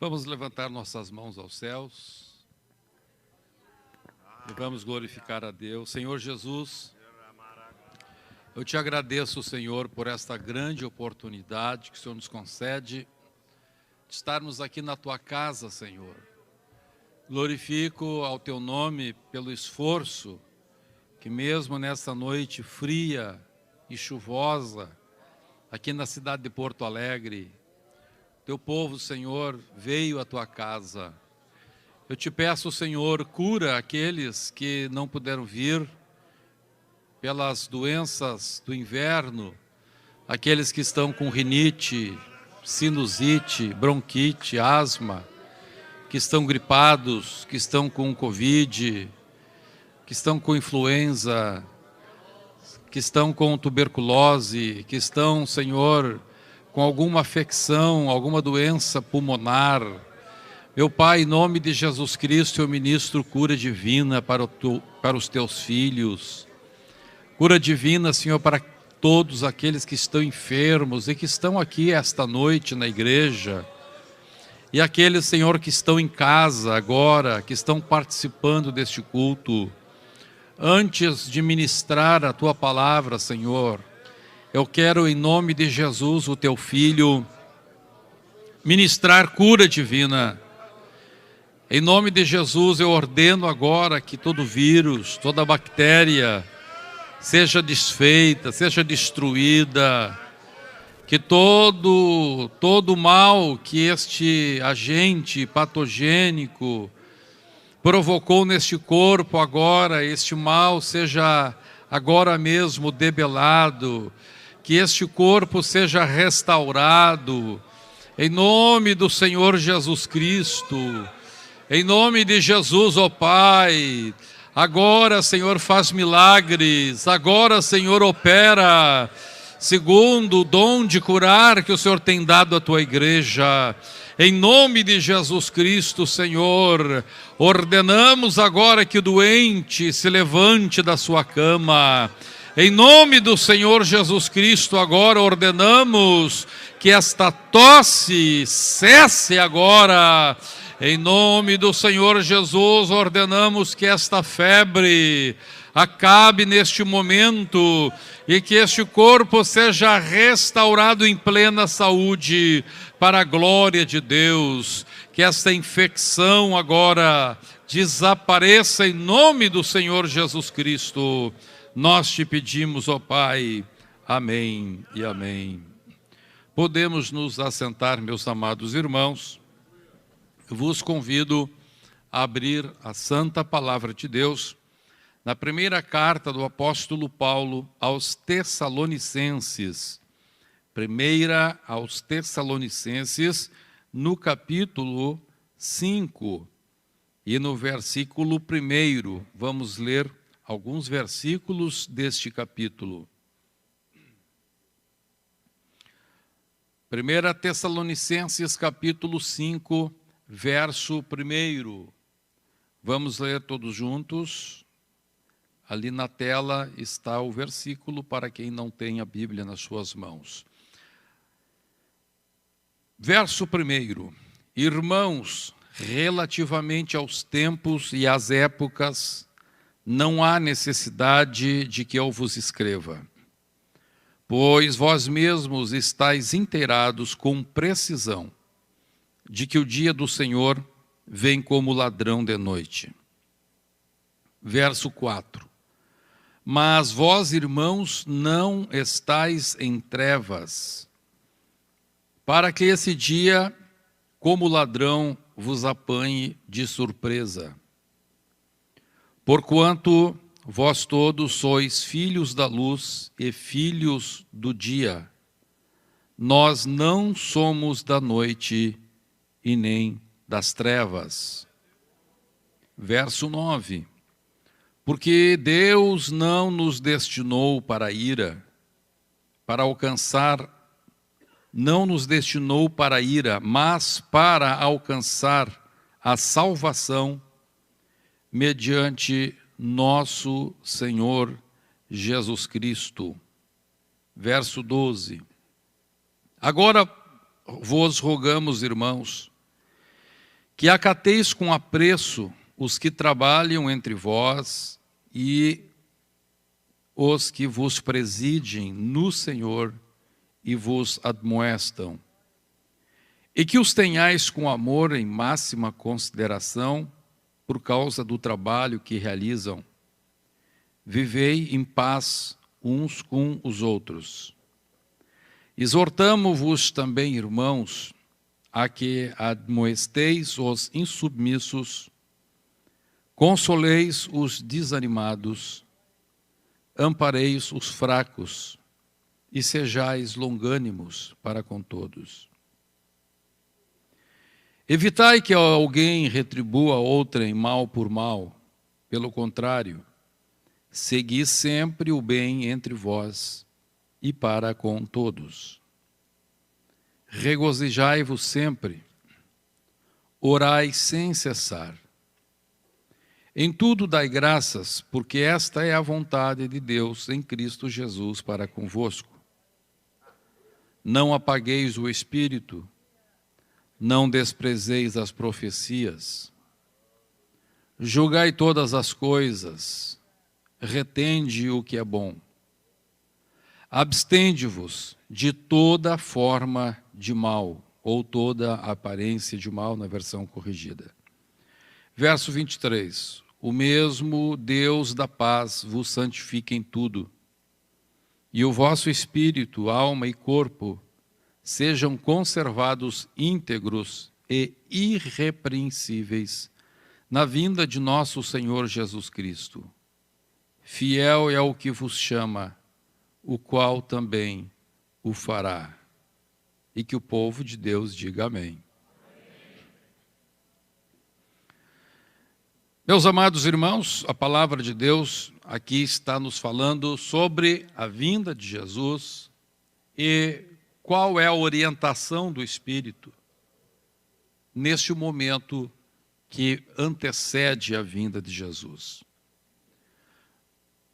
Vamos levantar nossas mãos aos céus e vamos glorificar a Deus. Senhor Jesus, eu te agradeço, Senhor, por esta grande oportunidade que o Senhor nos concede de estarmos aqui na Tua casa, Senhor. Glorifico ao Teu nome pelo esforço que mesmo nesta noite fria e chuvosa, aqui na cidade de Porto Alegre, Teu povo, Senhor, veio à Tua casa. Eu te peço, Senhor, cura aqueles que não puderam vir pelas doenças do inverno, aqueles que estão com rinite, sinusite, bronquite, asma, que estão gripados, que estão com Covid, que estão com influenza, que estão com tuberculose, que estão, Senhor, com alguma afecção, alguma doença pulmonar. Meu Pai, em nome de Jesus Cristo, eu ministro cura divina para os Teus filhos. Cura divina, Senhor, para todos aqueles que estão enfermos e que estão aqui esta noite na igreja. E aqueles, Senhor, que estão em casa agora, que estão participando deste culto. Antes de ministrar a Tua palavra, Senhor, eu quero, em nome de Jesus, o Teu Filho, ministrar cura divina. Em nome de Jesus, eu ordeno agora que todo vírus, toda bactéria, seja desfeita, seja destruída, que todo mal que este agente patogênico provocou neste corpo agora, este mal seja agora mesmo debelado, que este corpo seja restaurado, em nome do Senhor Jesus Cristo, em nome de Jesus, ó Pai. Agora, Senhor, faz milagres, agora, Senhor, opera, segundo o dom de curar que o Senhor tem dado à Tua igreja. Em nome de Jesus Cristo, Senhor, ordenamos agora que o doente se levante da sua cama. Em nome do Senhor Jesus Cristo, agora ordenamos que esta tosse cesse agora. Em nome do Senhor Jesus, ordenamos que esta febre acabe neste momento e que este corpo seja restaurado em plena saúde para a glória de Deus. Que esta infecção agora desapareça em nome do Senhor Jesus Cristo. Nós te pedimos, ó Pai. Amém e amém. Podemos nos assentar, meus amados irmãos. Eu vos convido a abrir a Santa Palavra de Deus na primeira carta do apóstolo Paulo aos Tessalonicenses. Primeira aos Tessalonicenses, no capítulo 5 e no versículo 1. Vamos ler alguns versículos deste capítulo. 1 Tessalonicenses, capítulo 5, verso 1. Vamos ler todos juntos. Ali na tela está o versículo para quem não tem a Bíblia nas suas mãos. Verso 1. Irmãos, relativamente aos tempos e às épocas, não há necessidade de que eu vos escreva, pois vós mesmos estáis inteirados com precisão de que o dia do Senhor vem como ladrão de noite. Verso 4. Mas vós, irmãos, não estáis em trevas, para que esse dia, como ladrão, vos apanhe de surpresa. Porquanto vós todos sois filhos da luz e filhos do dia. Nós não somos da noite e nem das trevas. Verso 9. Porque Deus não nos destinou para a ira, não nos destinou para a ira, mas para alcançar a salvação mediante nosso Senhor Jesus Cristo. Verso 12. Agora vos rogamos, irmãos, que acateis com apreço os que trabalham entre vós e os que vos presidem no Senhor e vos admoestam, e que os tenhais com amor em máxima consideração por causa do trabalho que realizam. Vivei em paz uns com os outros. Exortamo-vos também, irmãos, a que admoesteis os insubmissos, consoleis os desanimados, ampareis os fracos e sejais longânimos para com todos. Evitai que alguém retribua outrem mal por mal. Pelo contrário, segui sempre o bem entre vós e para com todos. Regozijai-vos sempre, orai sem cessar. Em tudo dai graças, porque esta é a vontade de Deus em Cristo Jesus para convosco. Não apagueis o espírito, não desprezeis as profecias. Julgai todas as coisas, retende o que é bom. Abstende-vos de toda forma de mal, ou toda aparência de mal, na versão corrigida. Verso 23. O mesmo Deus da paz vos santifique em tudo, e o vosso espírito, alma e corpo sejam conservados íntegros e irrepreensíveis na vinda de nosso Senhor Jesus Cristo. Fiel é o que vos chama, o qual também o fará. E que o povo de Deus diga amém. Meus amados irmãos, a palavra de Deus aqui está nos falando sobre a vinda de Jesus e qual é a orientação do Espírito neste momento que antecede a vinda de Jesus.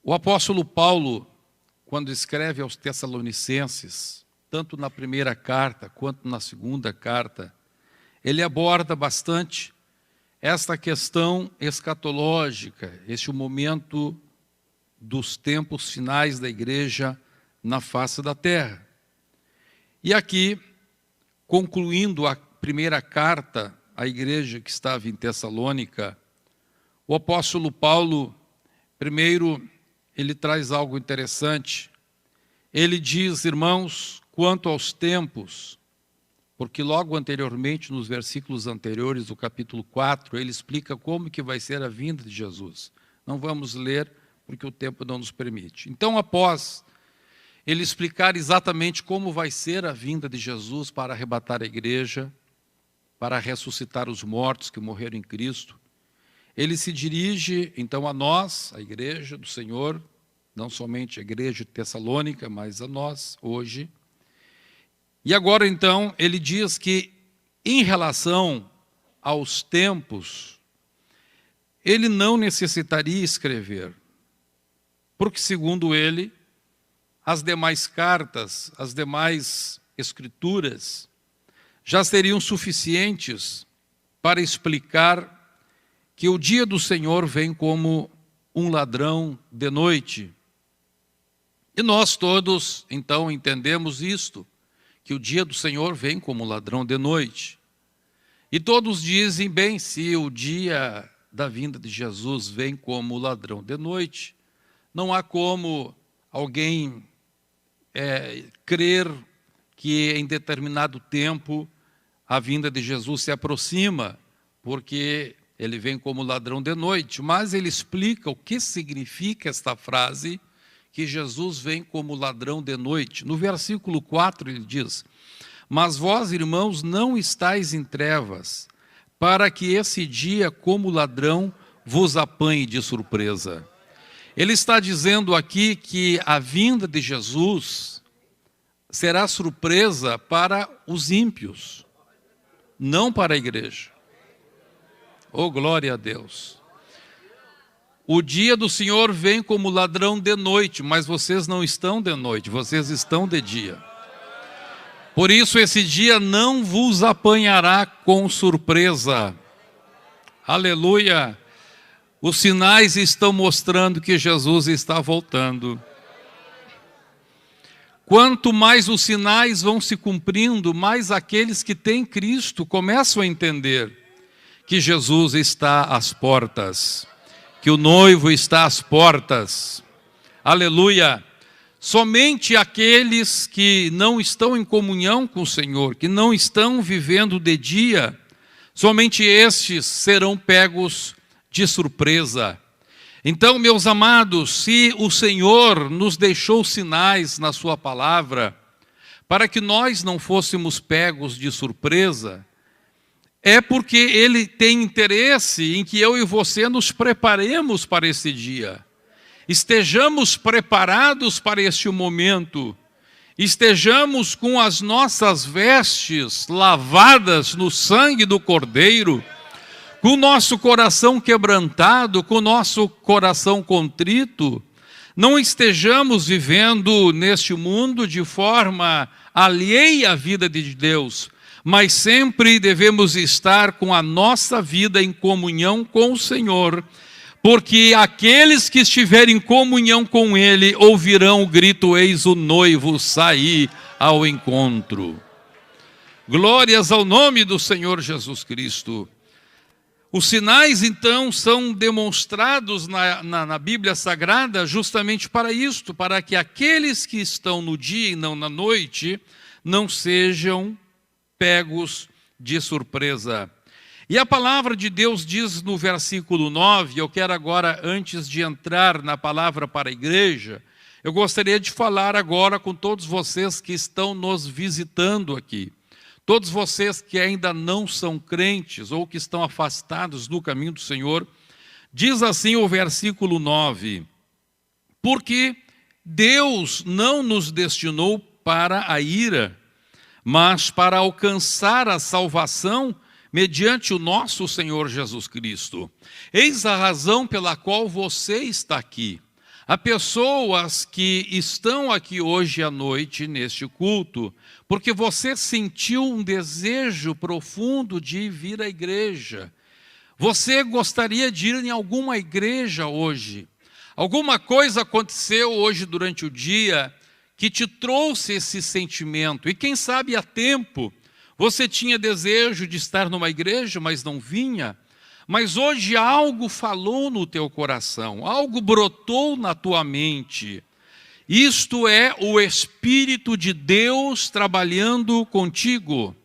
O apóstolo Paulo, quando escreve aos Tessalonicenses, tanto na primeira carta quanto na segunda carta, ele aborda bastante esta questão escatológica, este momento dos tempos finais da igreja na face da terra. E aqui, concluindo a primeira carta à igreja que estava em Tessalônica, o apóstolo Paulo, primeiro, ele traz algo interessante. Ele diz, irmãos, quanto aos tempos, porque logo anteriormente, nos versículos anteriores do capítulo 4, ele explica como que vai ser a vinda de Jesus. Não vamos ler, porque o tempo não nos permite. Então, após ele explicar exatamente como vai ser a vinda de Jesus para arrebatar a igreja, para ressuscitar os mortos que morreram em Cristo, ele se dirige, então, a nós, a igreja do Senhor, não somente a igreja de Tessalônica, mas a nós, hoje. E agora, então, ele diz que, em relação aos tempos, ele não necessitaria escrever, porque, segundo ele, as demais cartas, as demais escrituras, já seriam suficientes para explicar que o dia do Senhor vem como um ladrão de noite. E nós todos, então, entendemos isto, que o dia do Senhor vem como ladrão de noite. E todos dizem, bem, se o dia da vinda de Jesus vem como ladrão de noite, não há como alguém crer que em determinado tempo a vinda de Jesus se aproxima, porque ele vem como ladrão de noite. Mas ele explica o que significa esta frase, que Jesus vem como ladrão de noite. No versículo 4 ele diz, mas vós, irmãos, não estáis em trevas, para que esse dia como ladrão vos apanhe de surpresa. Ele está dizendo aqui que a vinda de Jesus será surpresa para os ímpios, não para a igreja. Oh, glória a Deus! O dia do Senhor vem como ladrão de noite, mas vocês não estão de noite, vocês estão de dia. Por isso esse dia não vos apanhará com surpresa. Aleluia! Os sinais estão mostrando que Jesus está voltando. Quanto mais os sinais vão se cumprindo, mais aqueles que têm Cristo começam a entender que Jesus está às portas, que o noivo está às portas. Aleluia! Somente aqueles que não estão em comunhão com o Senhor, que não estão vivendo de dia, somente estes serão pegos de surpresa. Então, meus amados, se o Senhor nos deixou sinais na sua palavra, para que nós não fôssemos pegos de surpresa, é porque Ele tem interesse em que eu e você nos preparemos para esse dia. Estejamos preparados para este momento, estejamos com as nossas vestes lavadas no sangue do Cordeiro, com o nosso coração quebrantado, com o nosso coração contrito, não estejamos vivendo neste mundo de forma alheia à vida de Deus, mas sempre devemos estar com a nossa vida em comunhão com o Senhor, porque aqueles que estiverem em comunhão com Ele ouvirão o grito: eis o noivo sair ao encontro. Glórias ao nome do Senhor Jesus Cristo. Os sinais, então, são demonstrados na Bíblia Sagrada justamente para isto, para que aqueles que estão no dia e não na noite não sejam pegos de surpresa. E a palavra de Deus diz no versículo 9, eu quero agora, antes de entrar na palavra para a igreja, eu gostaria de falar agora com todos vocês que estão nos visitando aqui. Todos vocês que ainda não são crentes ou que estão afastados do caminho do Senhor, diz assim o versículo 9, porque Deus não nos destinou para a ira, mas para alcançar a salvação mediante o nosso Senhor Jesus Cristo. Eis a razão pela qual você está aqui. Há pessoas que estão aqui hoje à noite neste culto, porque você sentiu um desejo profundo de vir à igreja. Você gostaria de ir em alguma igreja hoje. Alguma coisa aconteceu hoje durante o dia que te trouxe esse sentimento. E quem sabe há tempo você tinha desejo de estar numa igreja, mas não vinha. Mas hoje algo falou no teu coração, algo brotou na tua mente. Isto é o Espírito de Deus trabalhando contigo.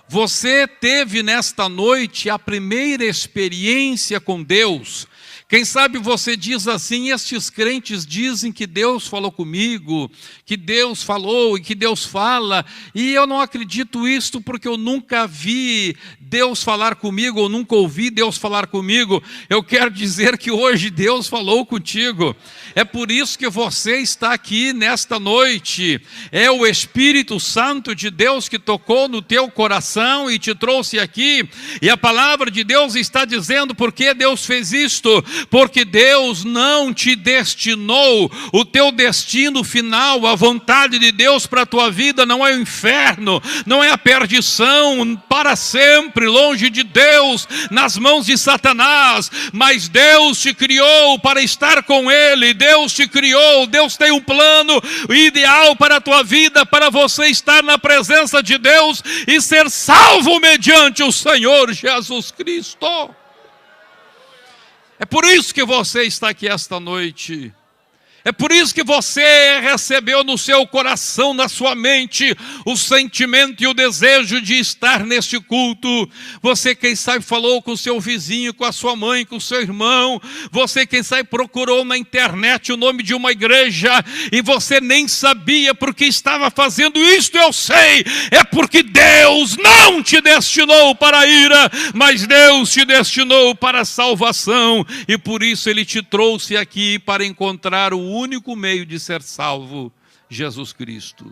Você teve nesta noite a primeira experiência com Deus. Quem sabe você diz assim: estes crentes dizem que Deus falou comigo, que Deus falou e que Deus fala, e eu não acredito isto porque eu nunca vi Deus falar comigo, ou nunca ouvi Deus falar comigo. Eu quero dizer que hoje Deus falou contigo. É por isso que você está aqui nesta noite. É o Espírito Santo de Deus que tocou no teu coração e te trouxe aqui. E a palavra de Deus está dizendo por que Deus fez isto. Porque Deus não te destinou, o teu destino final, a vontade de Deus para a tua vida não é o inferno, não é a perdição para sempre, longe de Deus, nas mãos de Satanás, mas Deus te criou para estar com Ele, Deus te criou, Deus tem um plano ideal para a tua vida, para você estar na presença de Deus e ser salvo mediante o Senhor Jesus Cristo. É por isso que você está aqui esta noite. É por isso que você recebeu no seu coração, na sua mente, o sentimento e o desejo de estar neste culto. Você, quem sabe, falou com o seu vizinho, com a sua mãe, com o seu irmão. Você, quem sabe, procurou na internet o nome de uma igreja e você nem sabia porque estava fazendo isto. Eu sei, é porque Deus não te destinou para a ira, mas Deus te destinou para a salvação. E por isso Ele te trouxe aqui para encontrar o único meio de ser salvo, Jesus Cristo.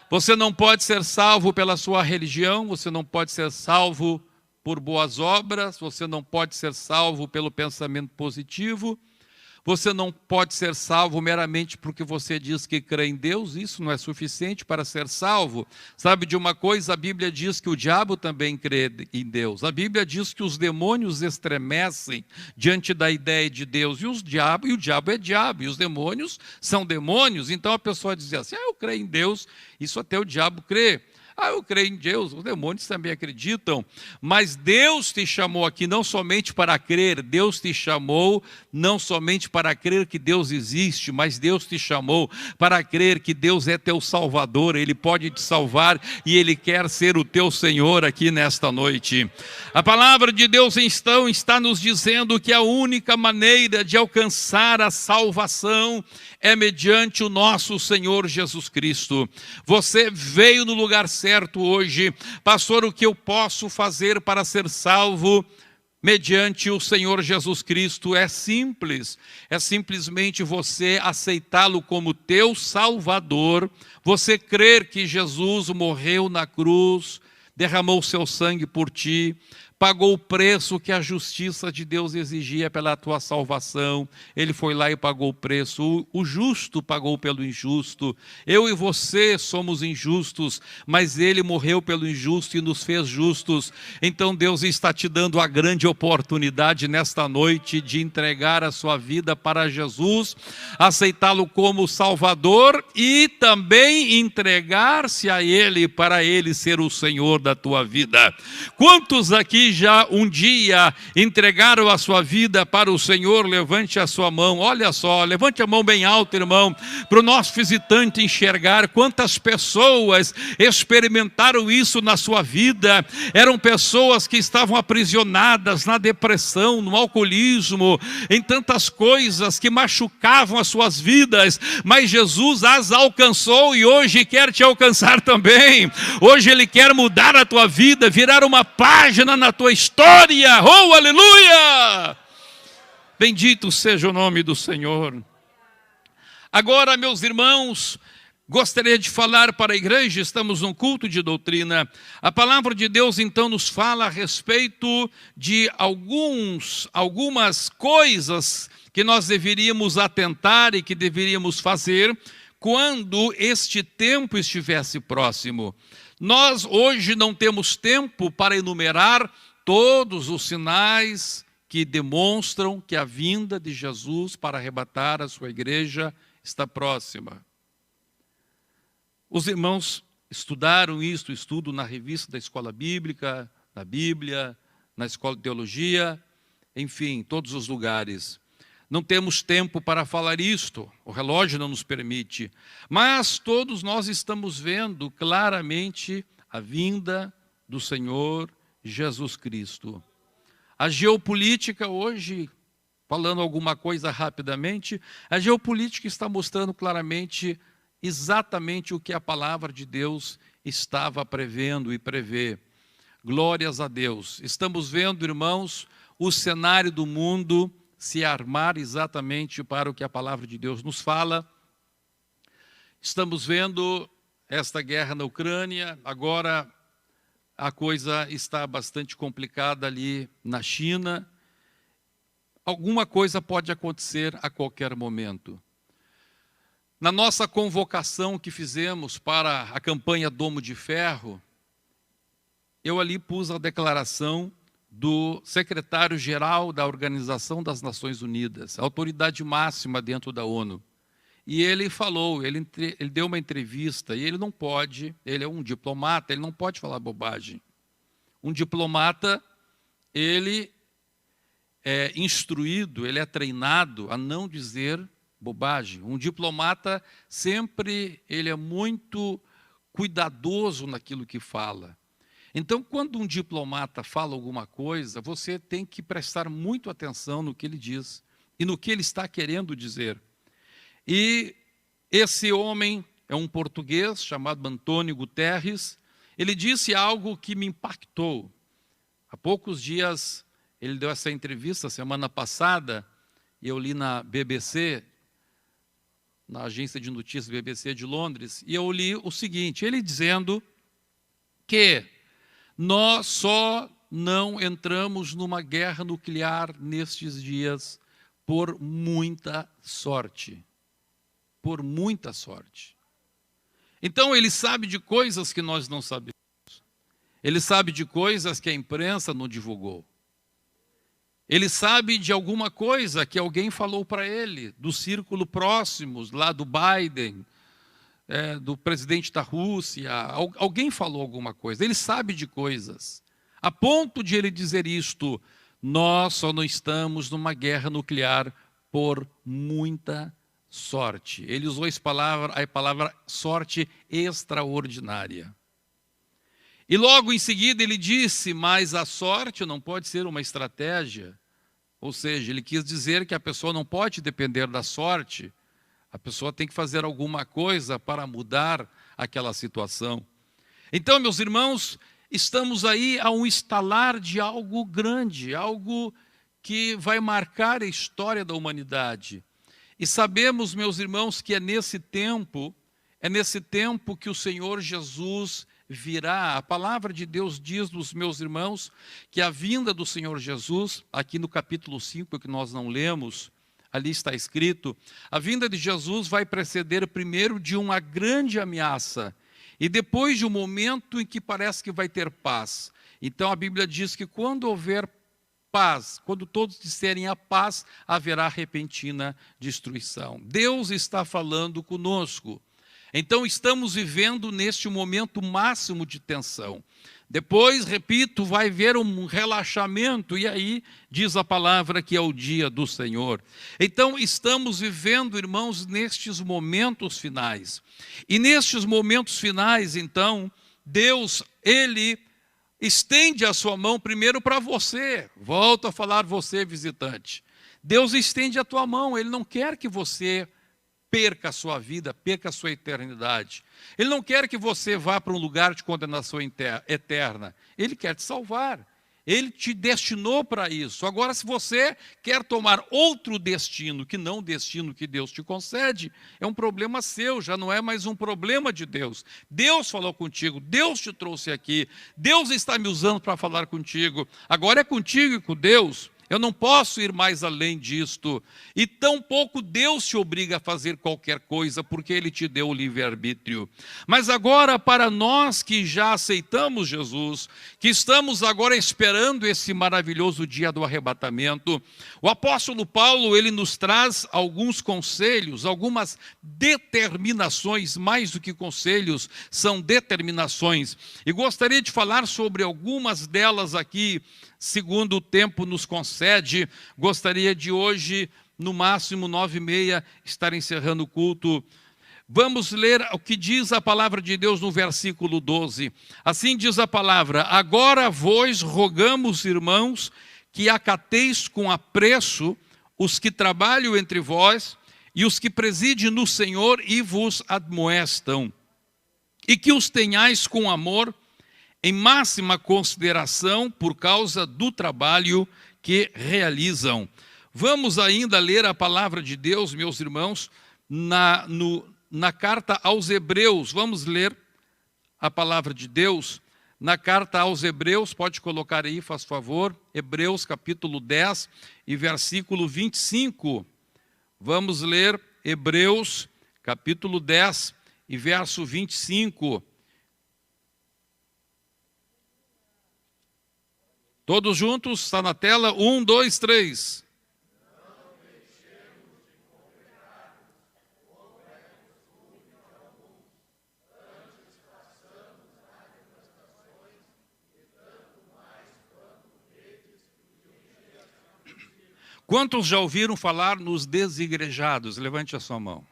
Você não pode ser salvo pela sua religião, você não pode ser salvo por boas obras, você não pode ser salvo pelo pensamento positivo, Você não pode ser salvo meramente porque você diz que crê em Deus. Isso não é suficiente para ser salvo. Sabe de uma coisa? A Bíblia diz que o diabo também crê em Deus. A Bíblia diz que os demônios estremecem diante da ideia de Deus. E o diabo é diabo, e os demônios são demônios. Então a pessoa diz assim, eu creio em Deus, isso até o diabo crê. Eu creio em Deus, os demônios também acreditam, mas Deus te chamou aqui não somente para crer, Deus te chamou não somente para crer que Deus existe, mas Deus te chamou para crer que Deus é teu Salvador, Ele pode te salvar e Ele quer ser o teu Senhor aqui nesta noite. A palavra de Deus então está nos dizendo que a única maneira de alcançar a salvação é mediante o nosso Senhor Jesus Cristo. Você veio no lugar certo hoje. Pastor, o que eu posso fazer para ser salvo mediante o Senhor Jesus Cristo? É simples. É simplesmente você aceitá-lo como teu Salvador. Você crer que Jesus morreu na cruz, derramou seu sangue por ti, pagou o preço que a justiça de Deus exigia pela tua salvação. Ele foi lá e pagou o preço. O justo pagou pelo injusto. Eu e você somos injustos, mas Ele morreu pelo injusto e nos fez justos. Então Deus está te dando a grande oportunidade nesta noite de entregar a sua vida para Jesus, aceitá-lo como Salvador e também entregar-se a Ele, para Ele ser o Senhor da tua vida. Quantos aqui já um dia entregaram a sua vida para o Senhor? Levante a sua mão. Olha só, levante a mão bem alta, irmão, para o nosso visitante enxergar quantas pessoas experimentaram isso na sua vida. Eram pessoas que estavam aprisionadas na depressão, no alcoolismo, em tantas coisas que machucavam as suas vidas, mas Jesus as alcançou e hoje quer te alcançar também. Hoje Ele quer mudar a tua vida, virar uma página na tua história. Oh, aleluia! Bendito seja o nome do Senhor. Agora, meus irmãos, gostaria de falar para a igreja, estamos num culto de doutrina. A palavra de Deus então nos fala a respeito de algumas coisas que nós deveríamos atentar e que deveríamos fazer quando este tempo estivesse próximo. Nós hoje não temos tempo para enumerar todos os sinais que demonstram que a vinda de Jesus para arrebatar a sua igreja está próxima. Os irmãos estudaram isto, estudo na revista da Escola Bíblica, na Bíblia, na Escola de Teologia, enfim, em todos os lugares. Não temos tempo para falar isto, o relógio não nos permite, mas todos nós estamos vendo claramente a vinda do Senhor Jesus Cristo. A geopolítica hoje, falando alguma coisa rapidamente, a geopolítica está mostrando claramente exatamente o que a palavra de Deus estava prevendo e prevê. Glórias a Deus. Estamos vendo, irmãos, o cenário do mundo se armar exatamente para o que a palavra de Deus nos fala. Estamos vendo esta guerra na Ucrânia, agora a coisa está bastante complicada ali na China. Alguma coisa pode acontecer a qualquer momento. Na nossa convocação que fizemos para a campanha Domo de Ferro, eu ali pus a declaração do secretário-geral da Organização das Nações Unidas, a autoridade máxima dentro da ONU. E ele falou, ele deu uma entrevista, e ele não pode, ele é um diplomata, ele não pode falar bobagem. Um diplomata, ele é instruído, ele é treinado a não dizer bobagem. Um diplomata sempre, ele é muito cuidadoso naquilo que fala. Então, quando um diplomata fala alguma coisa, você tem que prestar muito atenção no que ele diz e no que ele está querendo dizer. E esse homem é um português chamado Antônio Guterres. Ele disse algo que me impactou. Há poucos dias, ele deu essa entrevista, semana passada, e eu li na BBC, na agência de notícias BBC de Londres, e eu li o seguinte, ele dizendo que nós só não entramos numa guerra nuclear nestes dias por muita sorte. Por muita sorte. Então ele sabe de coisas que nós não sabemos. Ele sabe de coisas que a imprensa não divulgou. Ele sabe de alguma coisa que alguém falou para ele, do círculo próximo, lá do Biden, do presidente da Rússia. Alguém falou alguma coisa. Ele sabe de coisas. A ponto de ele dizer isto: nós só não estamos numa guerra nuclear por muita sorte. Ele usou a palavra sorte extraordinária. E logo em seguida ele disse, mas a sorte não pode ser uma estratégia. Ou seja, ele quis dizer que a pessoa não pode depender da sorte. A pessoa tem que fazer alguma coisa para mudar aquela situação. Então, meus irmãos, estamos aí a um estalar de algo grande, algo que vai marcar a história da humanidade. E sabemos, meus irmãos, que é nesse tempo que o Senhor Jesus virá. A palavra de Deus diz nos meus irmãos que a vinda do Senhor Jesus, aqui no capítulo 5, que nós não lemos, ali está escrito, a vinda de Jesus vai preceder primeiro de uma grande ameaça e depois de um momento em que parece que vai ter paz. Então a Bíblia diz que quando houver paz, quando todos disserem a paz, haverá repentina destruição. Deus está falando conosco. Então estamos vivendo neste momento máximo de tensão. Depois, repito, vai haver um relaxamento, e aí diz a palavra que é o dia do Senhor. Então estamos vivendo, irmãos, nestes momentos finais. E nestes momentos finais, então, Deus, Ele estende a sua mão primeiro para você. Volto a falar você, visitante. Deus estende a tua mão, Ele não quer que você perca a sua vida, perca a sua eternidade. Ele não quer que você vá para um lugar de condenação eterna. Ele quer te salvar. Ele te destinou para isso. Agora, se você quer tomar outro destino, que não o destino que Deus te concede, é um problema seu, já não é mais um problema de Deus. Deus falou contigo, Deus te trouxe aqui, Deus está me usando para falar contigo. Agora é contigo e com Deus. Eu não posso ir mais além disto. E tampouco Deus te obriga a fazer qualquer coisa, porque Ele te deu o livre-arbítrio. Mas agora, para nós que já aceitamos Jesus, que estamos agora esperando esse maravilhoso dia do arrebatamento, o apóstolo Paulo, ele nos traz alguns conselhos, algumas determinações, mais do que conselhos, são determinações. E gostaria de falar sobre algumas delas aqui, segundo o tempo nos concede. Gostaria de hoje, no máximo 9h30, estar encerrando o culto. Vamos ler o que diz a palavra de Deus no versículo 12. Assim diz a palavra: agora vos rogamos, irmãos, que acateis com apreço os que trabalham entre vós e os que presidem no Senhor e vos admoestam, e que os tenhais com amor, em máxima consideração por causa do trabalho que realizam. Vamos ainda ler a palavra de Deus, meus irmãos, na carta aos Hebreus. Vamos ler a palavra de Deus na carta aos Hebreus. Pode colocar aí, faz favor. Hebreus capítulo 10 e versículo 25. Vamos ler Hebreus capítulo 10 e verso 25. Todos juntos, está na tela, 1, 2, 3. Quantos já ouviram falar nos desigrejados? Levante a sua mão.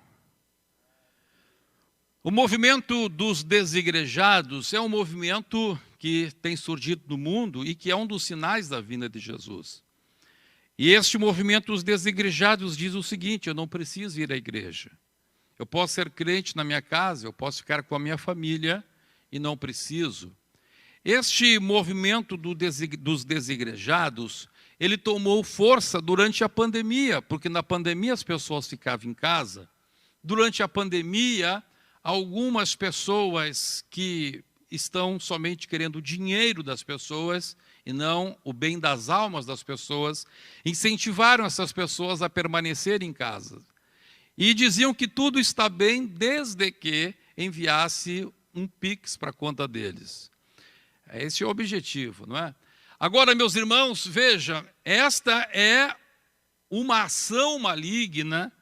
O movimento dos desigrejados é um movimento que tem surgido no mundo e que é um dos sinais da vinda de Jesus. E este movimento dos desigrejados diz o seguinte: eu não preciso ir à igreja. Eu posso ser crente na minha casa, eu posso ficar com a minha família e não preciso. Este movimento dos desigrejados, ele tomou força durante a pandemia, porque na pandemia as pessoas ficavam em casa. Durante a pandemia, algumas pessoas que estão somente querendo o dinheiro das pessoas e não o bem das almas das pessoas, incentivaram essas pessoas a permanecer em casa. E diziam que tudo está bem desde que enviasse um Pix para a conta deles. Esse é o objetivo, não é? Agora, meus irmãos, veja, esta é uma ação maligna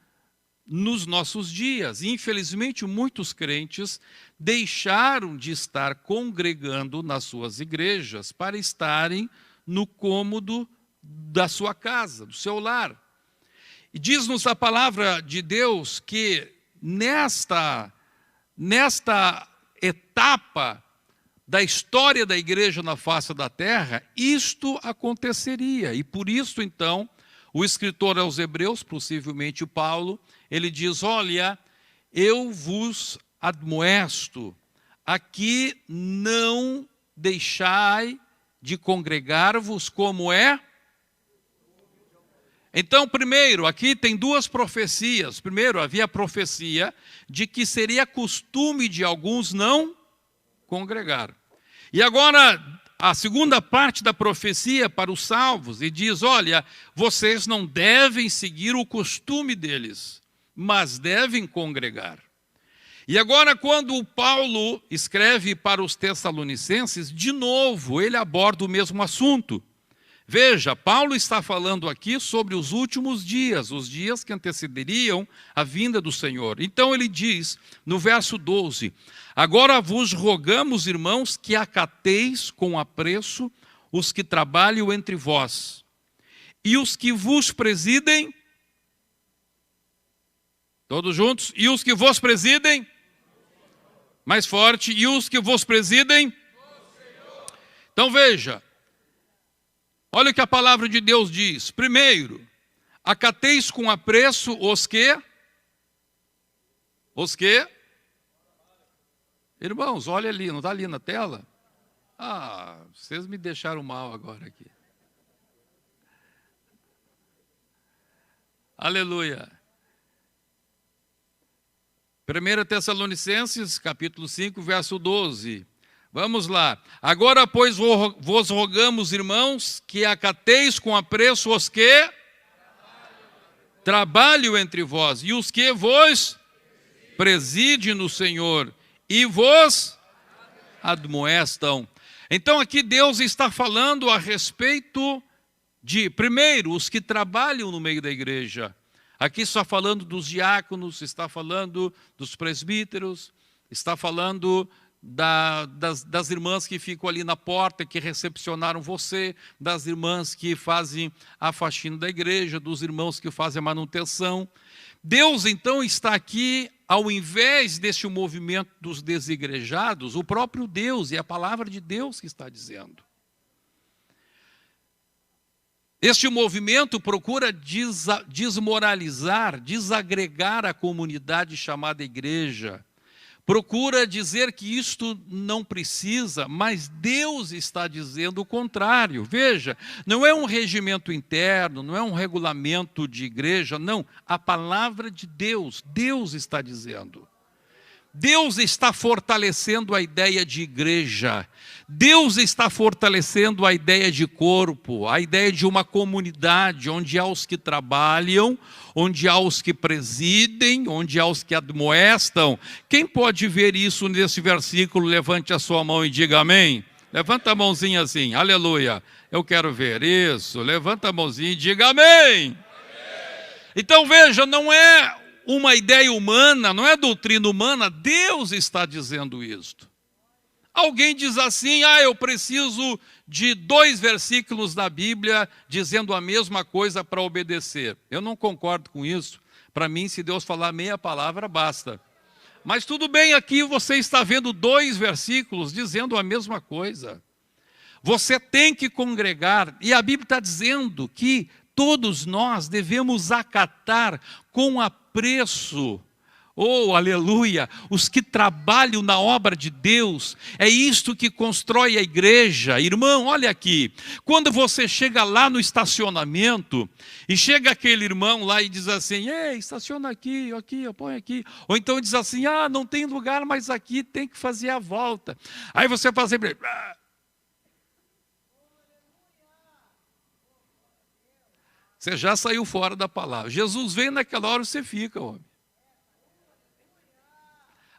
nos nossos dias. Infelizmente, muitos crentes deixaram de estar congregando nas suas igrejas para estarem no cômodo da sua casa, do seu lar. E diz-nos a palavra de Deus que nesta etapa da história da igreja na face da terra, isto aconteceria. E por isso, então, o escritor aos Hebreus, possivelmente o Paulo, ele diz, olha, eu vos admoesto, aqui não deixai de congregar-vos como é. Então, primeiro, aqui tem duas profecias. Primeiro, havia a profecia de que seria costume de alguns não congregar. E agora, a segunda parte da profecia para os salvos, e diz, olha, vocês não devem seguir o costume deles, mas devem congregar. E agora, quando o Paulo escreve para os Tessalonicenses, de novo, ele aborda o mesmo assunto. Veja, Paulo está falando aqui sobre os últimos dias, os dias que antecederiam a vinda do Senhor. Então ele diz, no verso 12, agora vos rogamos, irmãos, que acateis com apreço os que trabalham entre vós, e os que vos presidem, todos juntos, e os que vos presidem, mais forte, e os que vos presidem. Então veja, olha o que a palavra de Deus diz. Primeiro, acateis com apreço os que? Os que? Irmãos, olha ali, não está ali na tela? Ah, vocês me deixaram mal agora aqui. Aleluia. 1 Tessalonicenses, capítulo 5, verso 12. Vamos lá. Agora, pois, vos rogamos, irmãos, que acateis com apreço os que trabalham entre vós, e os que vos presidem no Senhor, e vos admoestam. Então, aqui Deus está falando a respeito de, primeiro, os que trabalham no meio da igreja. Aqui está falando dos diáconos, está falando dos presbíteros, está falando das irmãs que ficam ali na porta, que recepcionaram você, das irmãs que fazem a faxina da igreja, dos irmãos que fazem a manutenção. Deus, então, está aqui, ao invés deste movimento dos desigrejados, o próprio Deus, e a palavra de Deus que está dizendo. Este movimento procura desmoralizar, desagregar a comunidade chamada igreja. Procura dizer que isto não precisa, mas Deus está dizendo o contrário. Veja, não é um regimento interno, não é um regulamento de igreja, não. A palavra de Deus, Deus está dizendo. Deus está fortalecendo a ideia de igreja. Deus está fortalecendo a ideia de corpo, a ideia de uma comunidade onde há os que trabalham, onde há os que presidem, onde há os que admoestam. Quem pode ver isso nesse versículo? Levante a sua mão e diga amém. Levanta a mãozinha assim, aleluia. Eu quero ver isso. Levanta a mãozinha e diga amém. Então veja, não é uma ideia humana, não é doutrina humana, Deus está dizendo isto. Alguém diz assim, eu preciso de 2 versículos da Bíblia dizendo a mesma coisa para obedecer. Eu não concordo com isso. Para mim, se Deus falar meia palavra, basta. Mas tudo bem, aqui você está vendo 2 versículos dizendo a mesma coisa. Você tem que congregar, e a Bíblia está dizendo que todos nós devemos acatar com apreço Oh, aleluia! Os que trabalham na obra de Deus, é isto que constrói a igreja. Irmão, olha aqui, quando você chega lá no estacionamento, e chega aquele irmão lá e diz assim, ei, estaciona aqui, põe aqui. Ou então diz assim, não tem lugar, mas aqui tem que fazer a volta. Aí você faz sempre... Você já saiu fora da palavra. Jesus vem naquela hora, você fica, homem.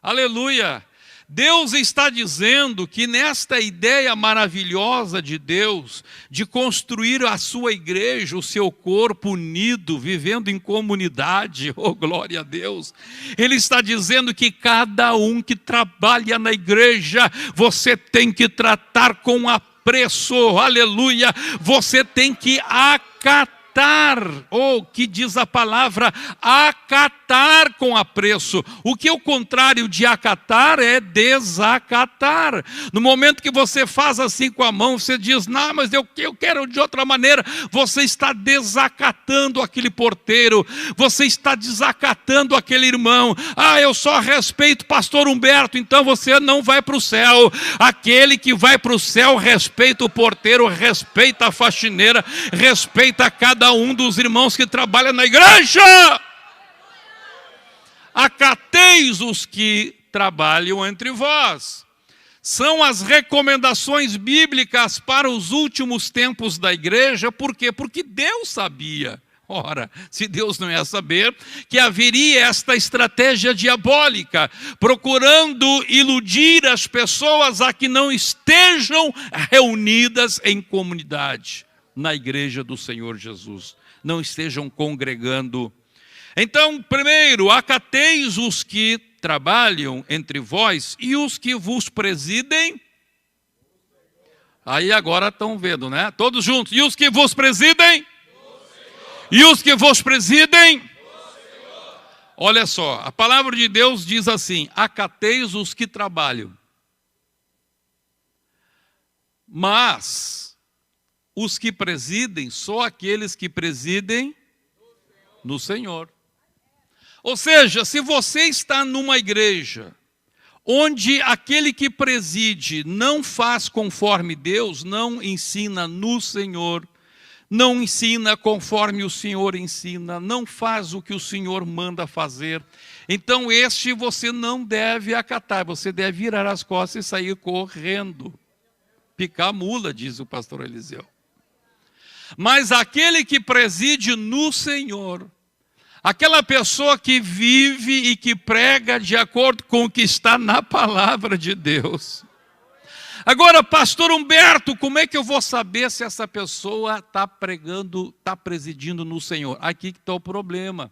Aleluia! Deus está dizendo que nesta ideia maravilhosa de Deus, de construir a sua igreja, o seu corpo unido, vivendo em comunidade, oh glória a Deus, Ele está dizendo que cada um que trabalha na igreja, você tem que tratar com apreço, aleluia, você tem que acatar, ou que diz a palavra, acatar com apreço. O que é o contrário de acatar é desacatar. No momento que você faz assim com a mão, você diz, não, mas eu quero de outra maneira, você está desacatando aquele porteiro, você está desacatando aquele irmão. Eu só respeito pastor Humberto, então você não vai para o céu. Aquele que vai para o céu respeita o porteiro, respeita a faxineira, respeita cada um dos irmãos que trabalham na igreja. Acateis os que trabalham entre vós. São as recomendações bíblicas para os últimos tempos da igreja. Por quê? Porque Deus sabia. Ora, se Deus não ia saber, que haveria esta estratégia diabólica, procurando iludir as pessoas a que não estejam reunidas em comunidade, na igreja do Senhor Jesus, não estejam congregando. Então, primeiro, acateis os que trabalham entre vós e os que vos presidem. Aí agora estão vendo, né? Todos juntos. E os que vos presidem? E os que vos presidem? Olha só, a palavra de Deus diz assim, acateis os que trabalham. Mas os que presidem, só aqueles que presidem no Senhor. Ou seja, se você está numa igreja onde aquele que preside não faz conforme Deus, não ensina no Senhor, não ensina conforme o Senhor ensina, não faz o que o Senhor manda fazer, então este você não deve acatar, você deve virar as costas e sair correndo. Picar a mula, diz o pastor Eliseu. Mas aquele que preside no Senhor, aquela pessoa que vive e que prega de acordo com o que está na palavra de Deus. Agora, pastor Humberto, como é que eu vou saber se essa pessoa está pregando, está presidindo no Senhor? Aqui que está o problema.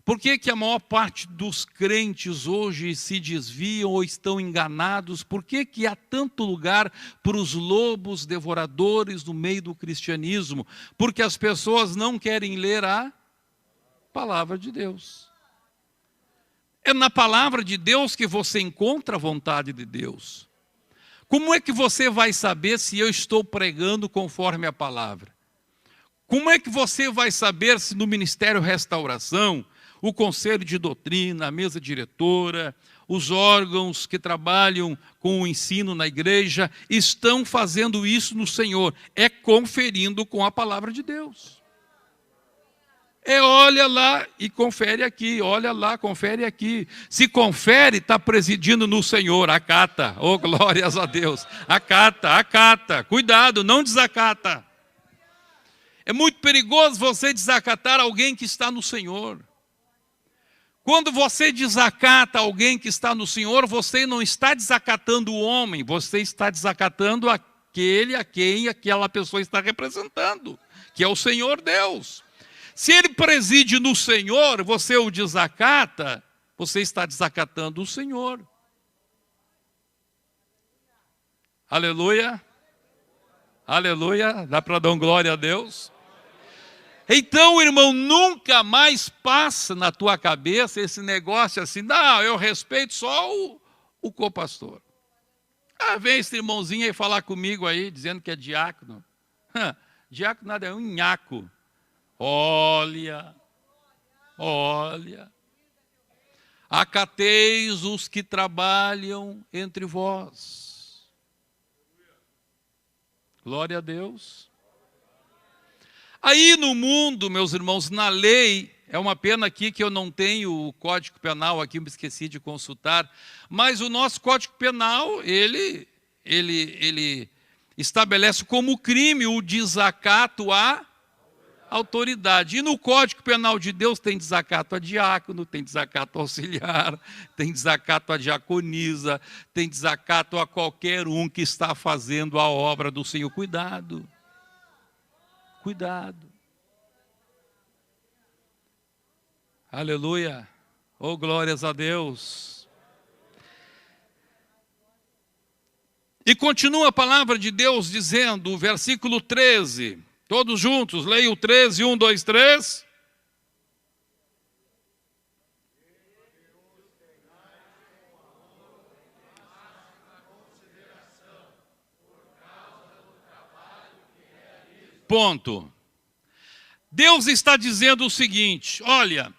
Por que que a maior parte dos crentes hoje se desviam ou estão enganados? Por que que há tanto lugar para os lobos devoradores no meio do cristianismo? Porque as pessoas não querem ler a palavra de Deus. É na palavra de Deus que você encontra a vontade de Deus. Como é que você vai saber se eu estou pregando conforme a palavra? Como é que você vai saber se no Ministério Restauração, o Conselho de Doutrina, a mesa diretora, os órgãos que trabalham com o ensino na igreja, estão fazendo isso no Senhor? É conferindo com a palavra de Deus. Olha lá e confere aqui, olha lá, confere aqui. Se confere, está presidindo no Senhor, acata. Oh, glórias a Deus. Acata, acata. Cuidado, não desacata. É muito perigoso você desacatar alguém que está no Senhor. Quando você desacata alguém que está no Senhor, você não está desacatando o homem, você está desacatando aquele a quem aquela pessoa está representando, que é o Senhor Deus. Se ele preside no Senhor, você o desacata, você está desacatando o Senhor. Aleluia. Aleluia. Dá para dar glória a Deus? Então, irmão, nunca mais passa na tua cabeça esse negócio assim, não, eu respeito só o copastor. Vem esse irmãozinho aí falar comigo aí, dizendo que é diácono. Diácono nada, é um nhaco. Olha. acateis os que trabalham entre vós. Glória a Deus. Aí no mundo, meus irmãos, na lei, é uma pena aqui que eu não tenho o Código Penal aqui, me esqueci de consultar, mas o nosso Código Penal, ele estabelece como crime o desacato à autoridade. E no Código Penal de Deus tem desacato a diácono, tem desacato auxiliar, tem desacato a diaconisa, tem desacato a qualquer um que está fazendo a obra do Senhor. Cuidado. Cuidado. Aleluia. Oh, glórias a Deus. E continua a palavra de Deus dizendo, o versículo 13, todos juntos, leia o 13, 1, 2, 3. Ponto. Deus está dizendo o seguinte, olha,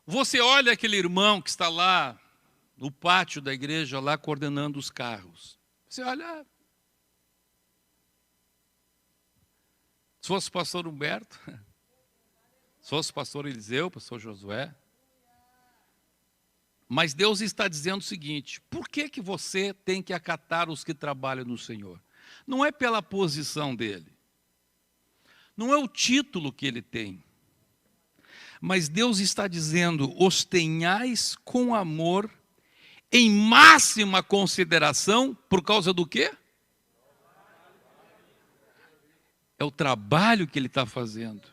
você olha aquele irmão que está lá no pátio da igreja, lá coordenando os carros. Você olha, se fosse o pastor Humberto, se fosse o pastor Eliseu, o pastor Josué. Mas Deus está dizendo o seguinte, por que que você tem que acatar os que trabalham no Senhor? Não é pela posição dele. Não é o título que ele tem. Mas Deus está dizendo, os tenhais com amor, em máxima consideração, por causa do quê? É o trabalho que ele está fazendo.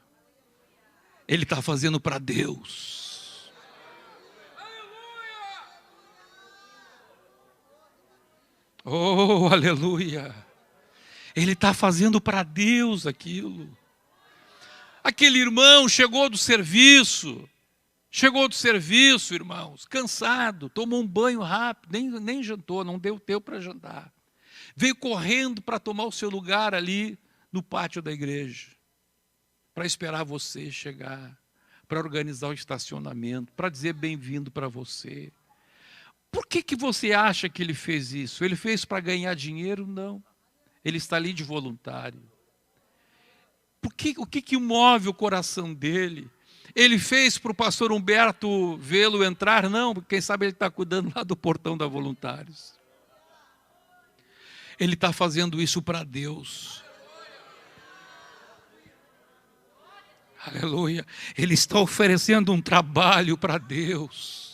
Ele está fazendo para Deus. Oh, aleluia. Ele está fazendo para Deus aquilo. Aquele irmão chegou do serviço, irmãos, cansado, tomou um banho rápido, nem jantou, não deu tempo para jantar. Veio correndo para tomar o seu lugar ali no pátio da igreja, para esperar você chegar, para organizar o estacionamento, para dizer bem-vindo para você. Por que que você acha que ele fez isso? Ele fez para ganhar dinheiro? Não. Ele está ali de voluntário. O que move o coração dele? Ele fez para o pastor Humberto vê-lo entrar? Não, quem sabe ele está cuidando lá do portão da Voluntários. Ele está fazendo isso para Deus. Aleluia. Ele está oferecendo um trabalho para Deus.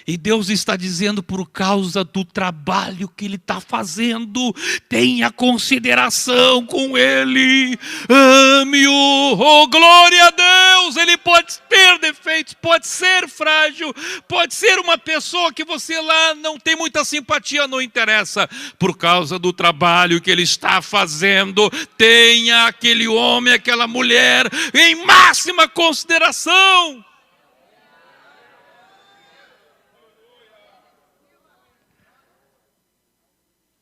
E Deus está dizendo, por causa do trabalho que ele está fazendo, tenha consideração com ele, ame-o, oh glória a Deus. Ele pode ter defeitos, pode ser frágil, pode ser uma pessoa que você lá não tem muita simpatia, não interessa. Por causa do trabalho que ele está fazendo, tenha aquele homem, aquela mulher em máxima consideração.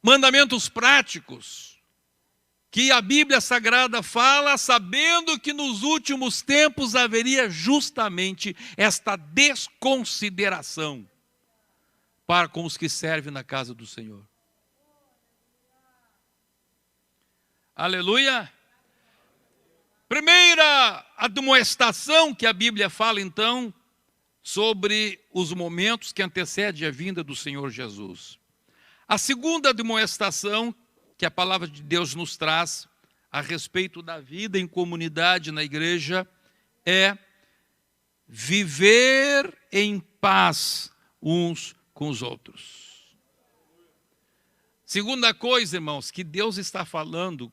Mandamentos práticos, que a Bíblia Sagrada fala, sabendo que nos últimos tempos haveria justamente esta desconsideração para com os que servem na casa do Senhor. Aleluia! Primeira admoestação que a Bíblia fala então, sobre os momentos que antecedem a vinda do Senhor Jesus. A segunda admoestação que a palavra de Deus nos traz a respeito da vida em comunidade na igreja é viver em paz uns com os outros. Segunda coisa, irmãos, que Deus está falando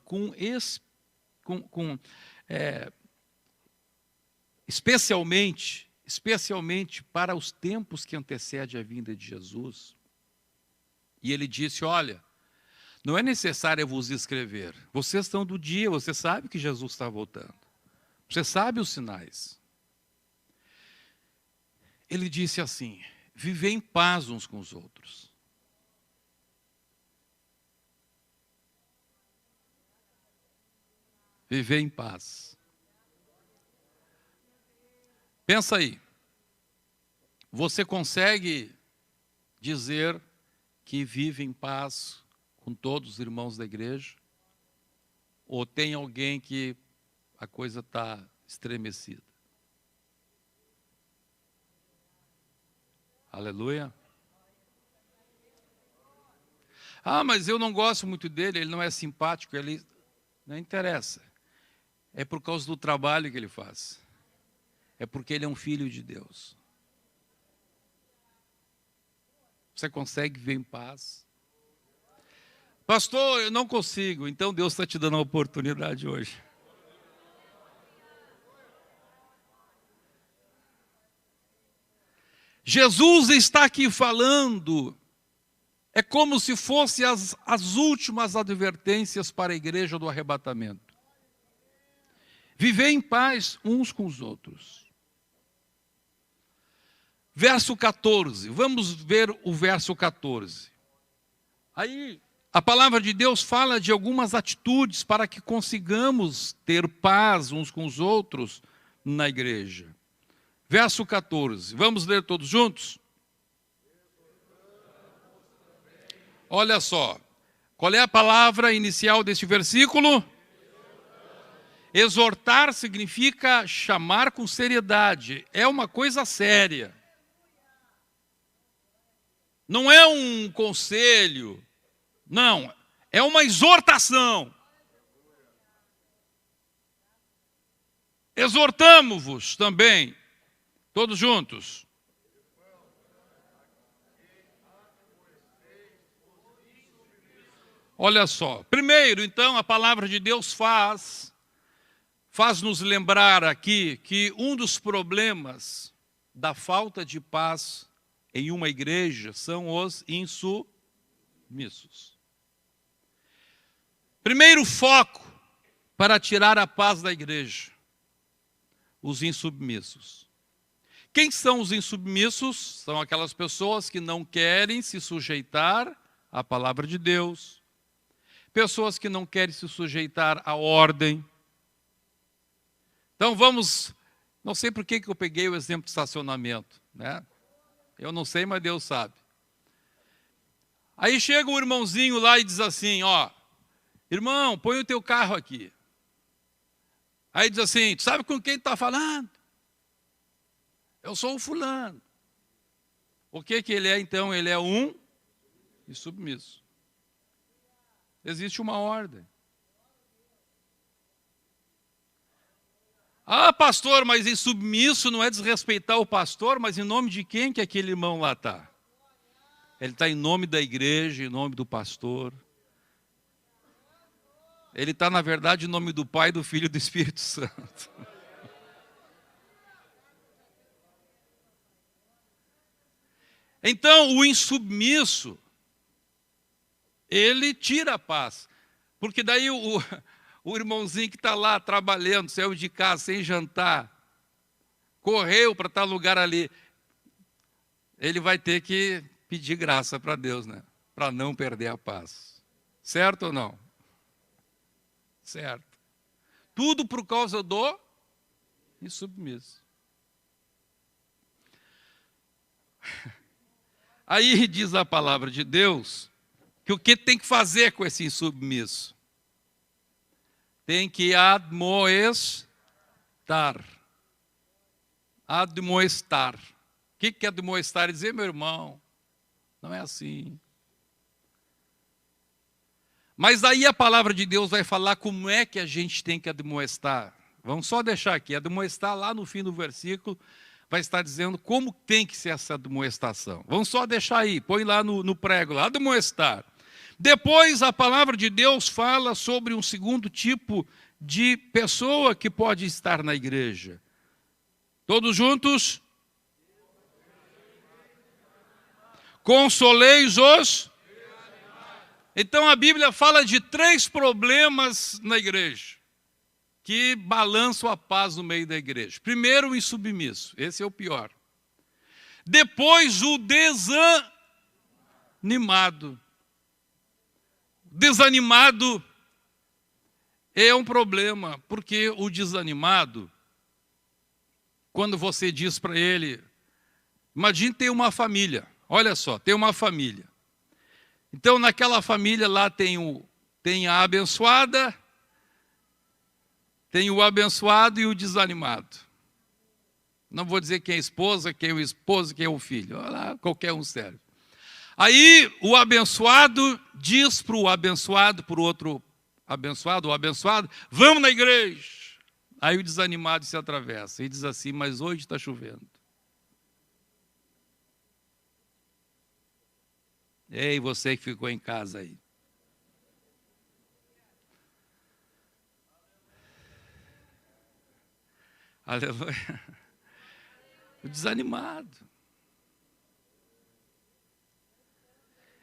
especialmente para os tempos que antecedem a vinda de Jesus. E ele disse, olha, não é necessário eu vos escrever. Vocês estão do dia, você sabe que Jesus está voltando. Você sabe os sinais. Ele disse assim, viver em paz uns com os outros. Viver em paz. Pensa aí. Você consegue dizer que vive em paz com todos os irmãos da igreja? Ou tem alguém que a coisa está estremecida? Aleluia. Ah, mas eu não gosto muito dele, ele não é simpático, ele... Não interessa. É por causa do trabalho que ele faz. É porque ele é um filho de Deus. Você consegue viver em paz? Pastor, eu não consigo. Então Deus está te dando a oportunidade hoje. Jesus está aqui falando, é como se fossem as últimas advertências para a igreja do arrebatamento. Viver em paz uns com os outros. Verso 14, vamos ver o verso 14. Aí a palavra de Deus fala de algumas atitudes para que consigamos ter paz uns com os outros na igreja. Verso 14, vamos ler todos juntos? Olha só, qual é a palavra inicial deste versículo? Exortar significa chamar com seriedade, é uma coisa séria. Não é um conselho, não, é uma exortação. Exortamo-vos também, todos juntos. Olha só, primeiro, então, a palavra de Deus faz-nos lembrar aqui que um dos problemas da falta de paz em uma igreja são os insubmissos. Primeiro foco para tirar a paz da igreja, os insubmissos. Quem são os insubmissos? São aquelas pessoas que não querem se sujeitar à palavra de Deus, pessoas que não querem se sujeitar à ordem. Então vamos, não sei por que eu peguei o exemplo de estacionamento, né? Eu não sei, mas Deus sabe. Aí chega um irmãozinho lá e diz assim, ó, irmão, põe o teu carro aqui. Aí diz assim, tu sabe com quem está falando? Eu sou o fulano. O que ele é então? Ele é um insubmisso. Existe uma ordem. Ah, pastor, mas insubmisso não é desrespeitar o pastor, mas em nome de quem que aquele irmão lá está? Ele está em nome da igreja, em nome do pastor. Ele está, na verdade, em nome do Pai, do Filho e do Espírito Santo. Então, o insubmisso, ele tira a paz. Porque daí o irmãozinho que está lá trabalhando, saiu de casa sem jantar, correu para tal lugar ali, ele vai ter que pedir graça para Deus, né? Para não perder a paz. Certo ou não? Certo. Tudo por causa do insubmisso. Aí diz a palavra de Deus que o que tem que fazer com esse insubmisso? Tem que admoestar. Admoestar. O que é admoestar? Dizer, meu irmão, não é assim. Mas aí a palavra de Deus vai falar como é que a gente tem que admoestar. Vamos só deixar aqui, admoestar lá no fim do versículo, vai estar dizendo como tem que ser essa admoestação. Vamos só deixar aí, põe lá no prego, lá, admoestar. Depois a palavra de Deus fala sobre um segundo tipo de pessoa que pode estar na igreja. Todos juntos? Consoleis os... Então a Bíblia fala de 3 problemas na igreja que balançam a paz no meio da igreja. Primeiro, o insubmisso, esse é o pior. Depois, o desanimado. Desanimado é um problema, porque o desanimado, quando você diz para ele, Imagine ter uma família. Olha só, tem uma família. Então, naquela família lá tem a abençoada, tem o abençoado e o desanimado. Não vou dizer quem é a esposa, quem é o esposo, quem é o filho. Olha lá, qualquer um serve. Aí o abençoado diz para o abençoado, para o outro abençoado, o abençoado, vamos na igreja. Aí o desanimado se atravessa e diz assim, mas hoje está chovendo. Ei, você que ficou em casa aí. Aleluia. O desanimado.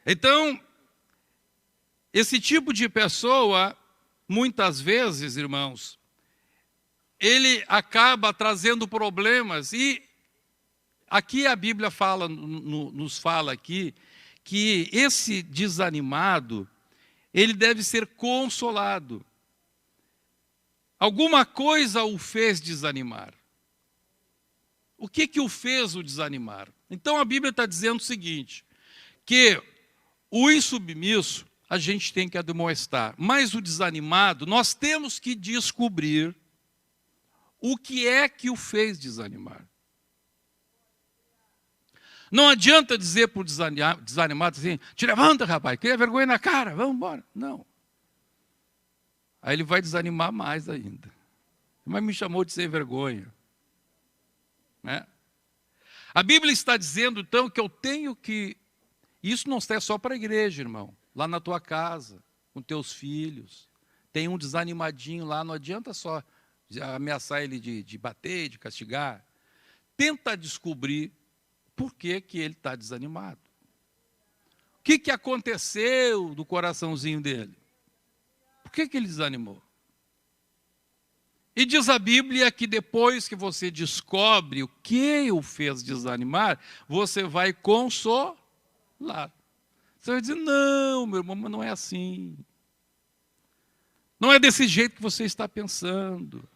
Então, esse tipo de pessoa, muitas vezes, irmãos, ele acaba trazendo problemas. E aqui a Bíblia fala, nos fala aqui, que esse desanimado, ele deve ser consolado. Alguma coisa o fez desanimar. O que o fez o desanimar? Então a Bíblia está dizendo o seguinte, que o insubmisso a gente tem que admoestar, mas o desanimado nós temos que descobrir o que é que o fez desanimar. Não adianta dizer para o desanimado assim, te levanta, rapaz, cria vergonha na cara, vamos embora. Não. Aí ele vai desanimar mais ainda. Mas me chamou de sem vergonha. Né? A Bíblia está dizendo, então, que eu tenho que... Isso não é só para a igreja, irmão. Lá na tua casa, com teus filhos. Tem um desanimadinho lá, não adianta só ameaçar ele de bater, de castigar. Tenta descobrir por que ele está desanimado. O que aconteceu do coraçãozinho dele? Por que ele desanimou? E diz a Bíblia que depois que você descobre o que o fez desanimar, você vai consolar. Você vai dizer, não, meu irmão, mas não é assim. Não é desse jeito que você está pensando.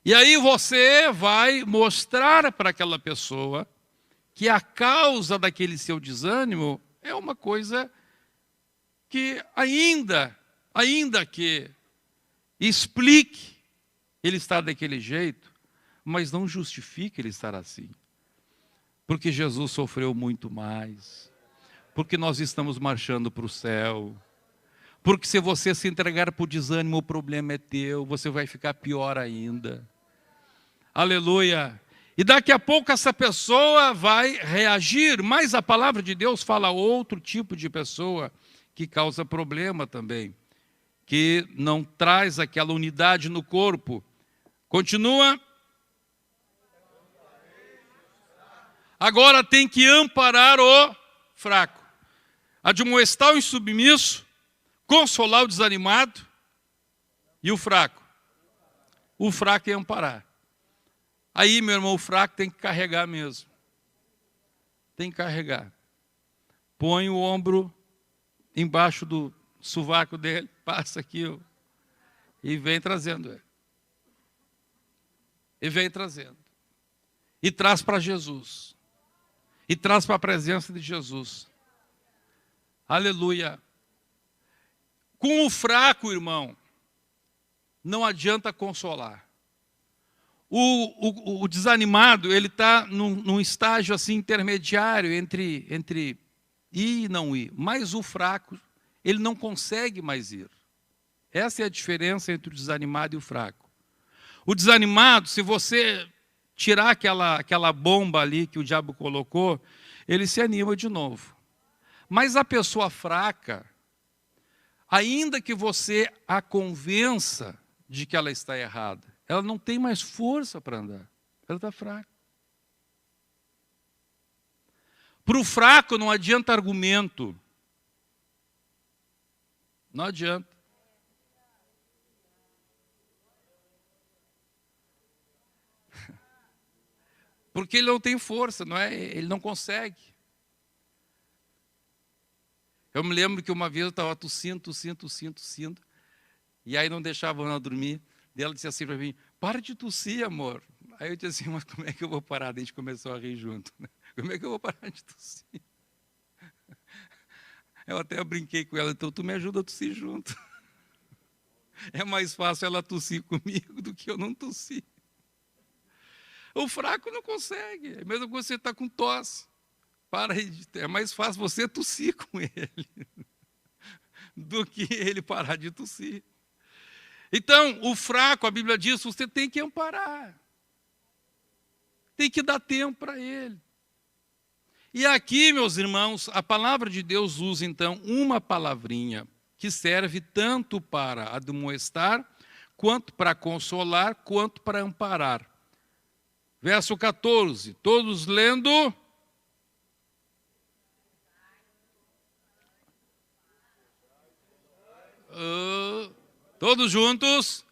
E aí você vai mostrar para aquela pessoa que a causa daquele seu desânimo é uma coisa que ainda que explique ele estar daquele jeito, mas não justifique ele estar assim. Porque Jesus sofreu muito mais. Porque nós estamos marchando para o céu. Porque se você se entregar para o desânimo, o problema é teu, você vai ficar pior ainda. Aleluia. E daqui a pouco essa pessoa vai reagir, mas a palavra de Deus fala outro tipo de pessoa que causa problema também, que não traz aquela unidade no corpo. Continua. Agora tem que amparar o fraco, admoestar o insubmisso, consolar o desanimado e o fraco. O fraco é amparar. Aí, meu irmão, o fraco tem que carregar mesmo. Tem que carregar. Põe o ombro embaixo do sovaco dele, passa aqui, ó, e vem trazendo ele. E vem trazendo. E traz para Jesus. E traz para a presença de Jesus. Aleluia. Com o irmão, não adianta consolar. O desanimado, ele está num estágio assim intermediário entre ir e não ir. Mas o fraco, ele não consegue mais ir. Essa é a diferença entre o desanimado e o fraco. O desanimado, se você tirar aquela bomba ali que o diabo colocou, ele se anima de novo. Mas a pessoa fraca, ainda que você a convença de que ela está errada, ela não tem mais força para andar. Ela está fraca. Para o fraco não adianta argumento. Não adianta. Porque ele não tem força, não é? Ele não consegue. Eu me lembro que uma vez eu estava tossindo. E aí não deixava ela dormir. E ela disse assim para mim, para de tossir, amor. Aí eu disse assim, mas como é que eu vou parar? Daí a gente começou a rir junto. Né? Como é que eu vou parar de tossir? Eu até brinquei com ela, então tu me ajuda a tossir junto. É mais fácil ela tossir comigo do que eu não tossir. O fraco não consegue, é mesmo que você está com tosse. É mais fácil você tossir com ele do que ele parar de tossir. Então, o fraco, a Bíblia diz, você tem que amparar. Tem que dar tempo para ele. E aqui, meus irmãos, a palavra de Deus usa, então, uma palavrinha que serve tanto para admoestar, quanto para consolar, quanto para amparar. Verso 14, todos lendo. Todos juntos.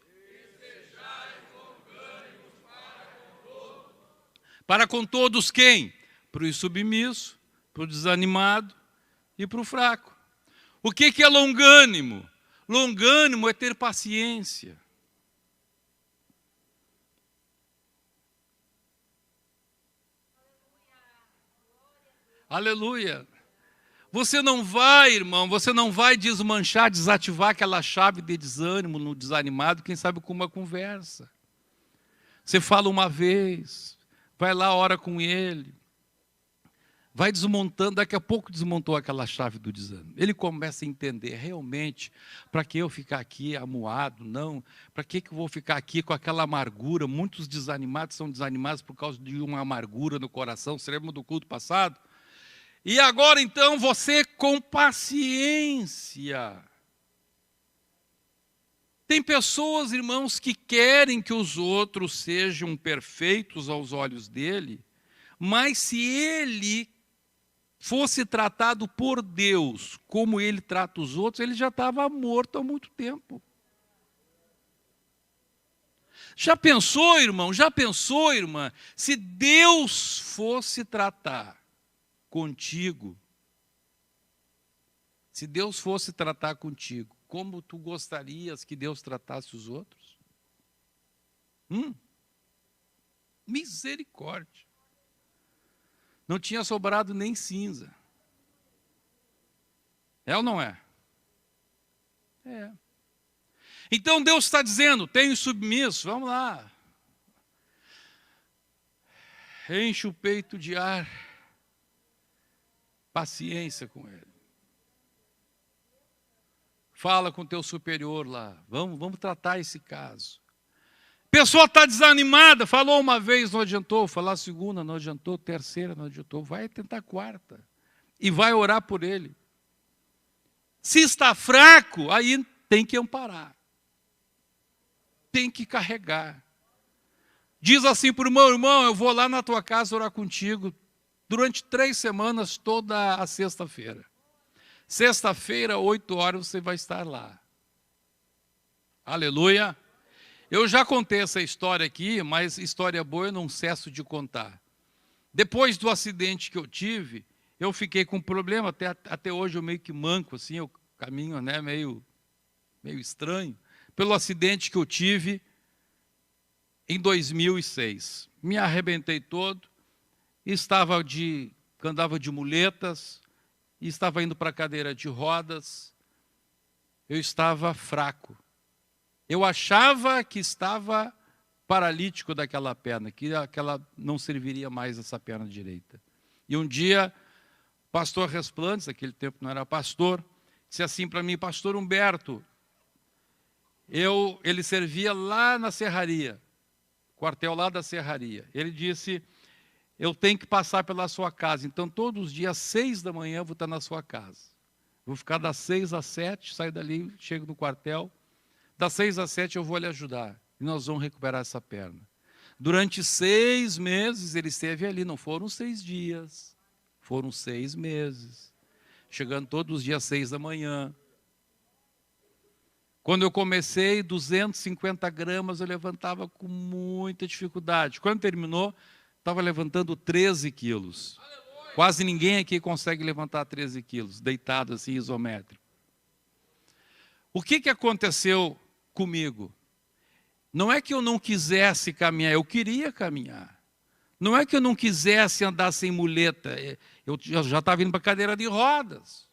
Para com todos quem? Para o submisso, para o desanimado e para o fraco. O que é longânimo? Longânimo é ter paciência. Aleluia. Você não vai, irmão, você não vai desmanchar, desativar aquela chave de desânimo no desanimado, quem sabe com uma conversa. Você fala uma vez, vai lá, ora com ele, vai desmontando, daqui a pouco desmontou aquela chave do desânimo. Ele começa a entender, realmente, para que eu ficar aqui amuado? Não, para que eu vou ficar aqui com aquela amargura? Muitos desanimados são desanimados por causa de uma amargura no coração, você lembra do culto passado? E agora, então, você com paciência. Tem pessoas, irmãos, que querem que os outros sejam perfeitos aos olhos dele, mas se ele fosse tratado por Deus como ele trata os outros, ele já estava morto há muito tempo. Já pensou, irmão? Já pensou, irmã? Se Deus fosse tratar contigo, se Deus fosse tratar contigo, como tu gostarias que Deus tratasse os outros? Misericórdia. Não tinha sobrado nem cinza. É ou não é? É. Então Deus está dizendo, tenho submisso, vamos lá. Enche o peito de ar. Paciência com ele. Fala com o teu superior lá. Vamos tratar esse caso. Pessoa está desanimada. Falou uma vez, não adiantou. Falar segunda, não adiantou. Terceira, não adiantou. Vai tentar quarta. E vai orar por ele. Se está fraco, aí tem que amparar. Tem que carregar. Diz assim para o irmão, irmão, eu vou lá na tua casa orar contigo. Durante 3 semanas, toda a sexta-feira. Sexta-feira, 8 horas, você vai estar lá. Aleluia. Eu já contei essa história aqui, mas história boa eu não cesso de contar. Depois do acidente que eu tive, eu fiquei com problema, até hoje eu meio que manco, assim, eu caminho, né, meio estranho, pelo acidente que eu tive em 2006. Me arrebentei todo. Andava de muletas, estava indo para a cadeira de rodas, eu estava fraco. Eu achava que estava paralítico daquela perna, que aquela não serviria mais essa perna direita. E um dia, o pastor Resplantes, naquele tempo não era pastor, disse assim para mim, pastor Humberto, ele servia lá na serraria, quartel lá da serraria. Ele disse, eu tenho que passar pela sua casa, então todos os dias, às 6 da manhã, eu vou estar na sua casa. Vou ficar das 6 às 7, saio dali, chego no quartel, das 6 às 7 eu vou lhe ajudar, e nós vamos recuperar essa perna. Durante 6 meses ele esteve ali, não foram 6 dias, foram 6 meses, chegando todos os dias às 6 da manhã. Quando eu comecei, 250 gramas eu levantava com muita dificuldade. Quando terminou, estava levantando 13 quilos. Quase ninguém aqui consegue levantar 13 quilos, deitado assim, isométrico. O que aconteceu comigo? Não é que eu não quisesse caminhar, eu queria caminhar. Não é que eu não quisesse andar sem muleta, eu já estava indo para cadeira de rodas.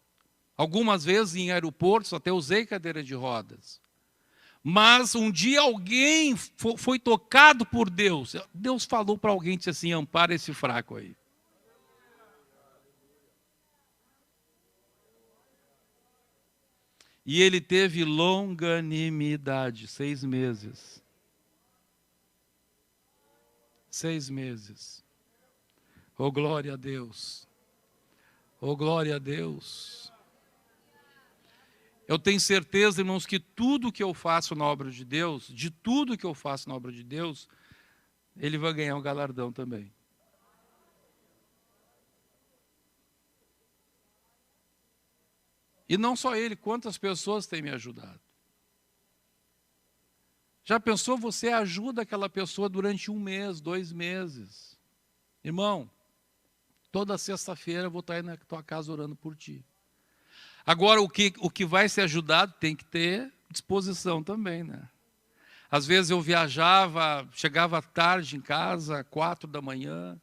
Algumas vezes em aeroportos até usei cadeira de rodas. Mas um dia alguém foi tocado por Deus. Deus falou para alguém, disse assim, ampara esse fraco aí. E ele teve longanimidade, 6 meses. 6 meses. Oh, glória a Deus. Oh, glória a Deus. Eu tenho certeza, irmãos, que tudo que eu faço na obra de Deus, de tudo que eu faço na obra de Deus, ele vai ganhar um galardão também. E não só ele, quantas pessoas têm me ajudado. Já pensou, você ajuda aquela pessoa durante 1 mês, 2 meses. Irmão, toda sexta-feira eu vou estar aí na tua casa orando por ti. Agora, o que vai ser ajudado tem que ter disposição também, né? Às vezes eu viajava, chegava tarde em casa, 4 da manhã,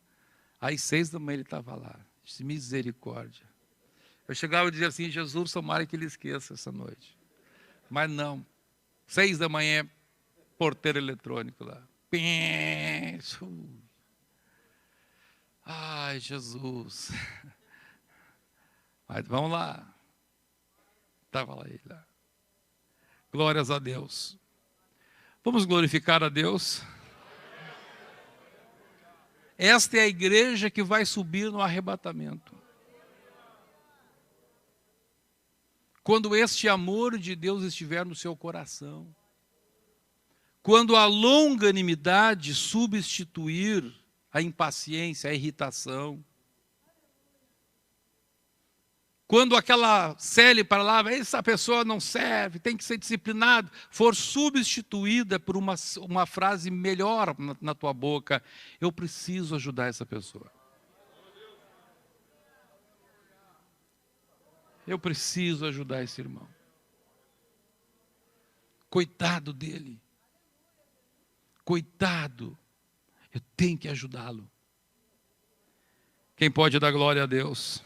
às 6 da manhã ele estava lá. Misericórdia. Eu chegava e dizia assim, Jesus, tomara que ele esqueça essa noite. Mas não. 6 da manhã, porteiro eletrônico lá. Ai, Jesus. Mas vamos lá. Estava lá ele lá. Glórias a Deus. Vamos glorificar a Deus. Esta é a igreja que vai subir no arrebatamento. Quando este amor de Deus estiver no seu coração. Quando a longanimidade substituir a impaciência, a irritação. Quando aquela Célia palavra, essa pessoa não serve, tem que ser disciplinado, for substituída por uma frase melhor na tua boca, eu preciso ajudar essa pessoa. Eu preciso ajudar esse irmão. Coitado dele. Coitado. Eu tenho que ajudá-lo. Quem pode dar glória a Deus?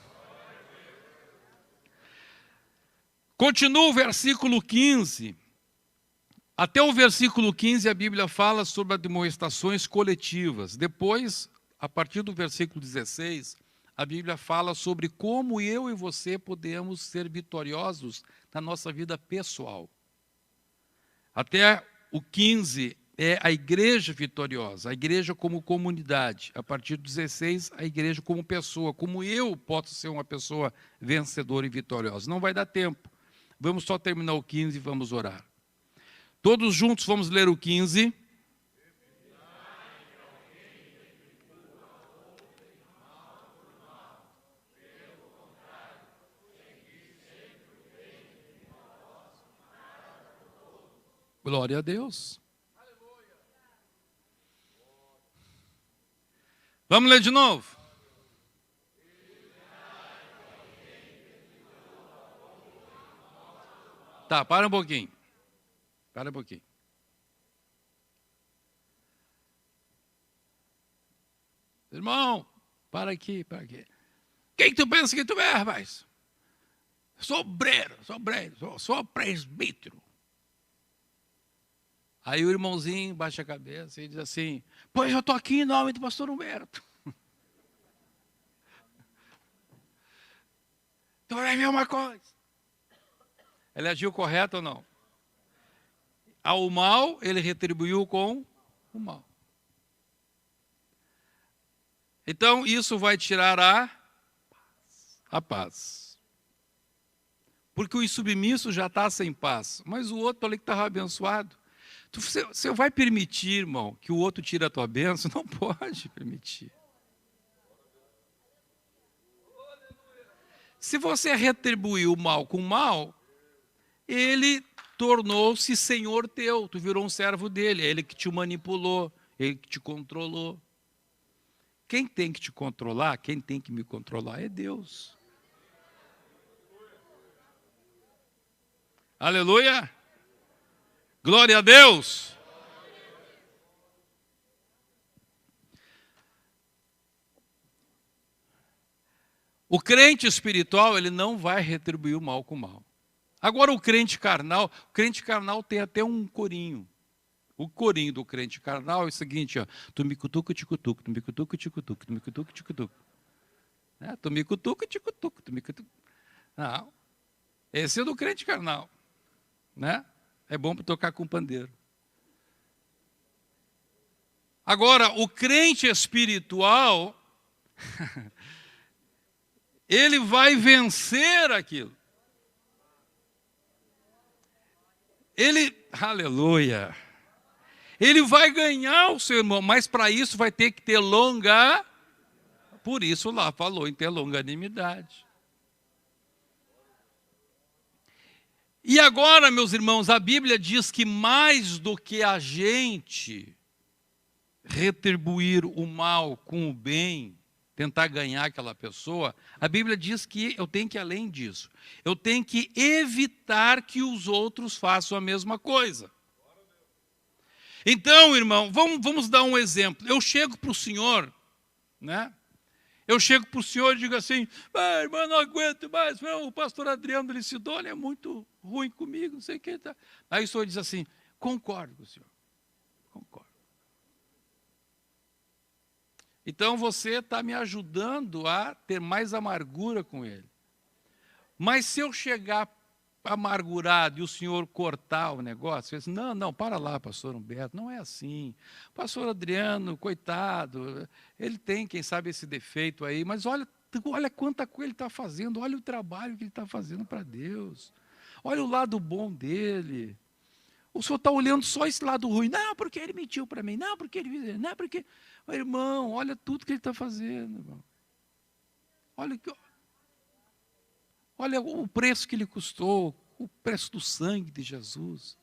Continua o versículo 15. Até o versículo 15 a Bíblia fala sobre as demonstrações coletivas. Depois, a partir do versículo 16, a Bíblia fala sobre como eu e você podemos ser vitoriosos na nossa vida pessoal. Até o 15 é a igreja vitoriosa, a igreja como comunidade. A partir do 16, a igreja como pessoa, como eu posso ser uma pessoa vencedora e vitoriosa. Não vai dar tempo. Vamos só terminar o 15 e vamos orar. Todos juntos vamos ler o 15. Glória a Deus. Vamos ler de novo? Tá, para um pouquinho. Para um pouquinho. Irmão, para aqui, para aqui. Quem tu pensa que tu é, rapaz? Sou obreiro, sou presbítero. Aí o irmãozinho baixa a cabeça e diz assim, pois eu estou aqui em nome do pastor Humberto. Tu vai ver uma coisa. Ele agiu correto ou não? Ao mal, ele retribuiu com o mal. Então, isso vai tirar a paz. Porque o insubmisso já está sem paz. Mas o outro ali que estava abençoado. Você vai permitir, irmão, que o outro tire a tua bênção? Não pode permitir. Se você retribuiu o mal com o mal, ele tornou-se senhor teu, tu virou um servo dele, é ele que te manipulou, ele que te controlou. Quem tem que te controlar, quem tem que me controlar é Deus. Aleluia! Glória a Deus! O crente espiritual, ele não vai retribuir o mal com o mal. Agora o crente carnal tem até um corinho. O corinho do crente carnal é o seguinte, ó, tu me cutuca, te cutuco, tu me cutuca, te cutuco, tu me cutuca, te cutuco. Tu me cutuca, te cutuco, tu me cutuca. Não, esse é do crente carnal. Né? É bom para tocar com pandeiro. Agora, o crente espiritual, ele vai vencer aquilo. Aleluia. Ele vai ganhar o seu irmão, mas para isso vai ter que ter por isso lá falou em ter longanimidade. E agora, meus irmãos, a Bíblia diz que mais do que a gente retribuir o mal com o bem, tentar ganhar aquela pessoa, a Bíblia diz que eu tenho que ir além disso. Eu tenho que evitar que os outros façam a mesma coisa. Então, irmão, vamos dar um exemplo. Eu chego para o senhor, né? Eu chego para o senhor e digo assim, irmão, não aguento mais, o pastor Adriano Licidone é muito ruim comigo, não sei o que. Tá. Aí o senhor diz assim, concordo com o senhor, concordo. Então você está me ajudando a ter mais amargura com ele. Mas se eu chegar amargurado e o senhor cortar o negócio, você diz, não, para lá, pastor Humberto, não é assim. Pastor Adriano, coitado, ele tem, quem sabe, esse defeito aí, mas olha quanta coisa ele está fazendo, olha o trabalho que ele está fazendo para Deus, olha o lado bom dele. O senhor está olhando só esse lado ruim, não, porque ele mentiu para mim, não, porque ele... Não, porque... Irmão, olha tudo que ele está fazendo, irmão. Olha o preço que ele custou, o preço do sangue de Jesus.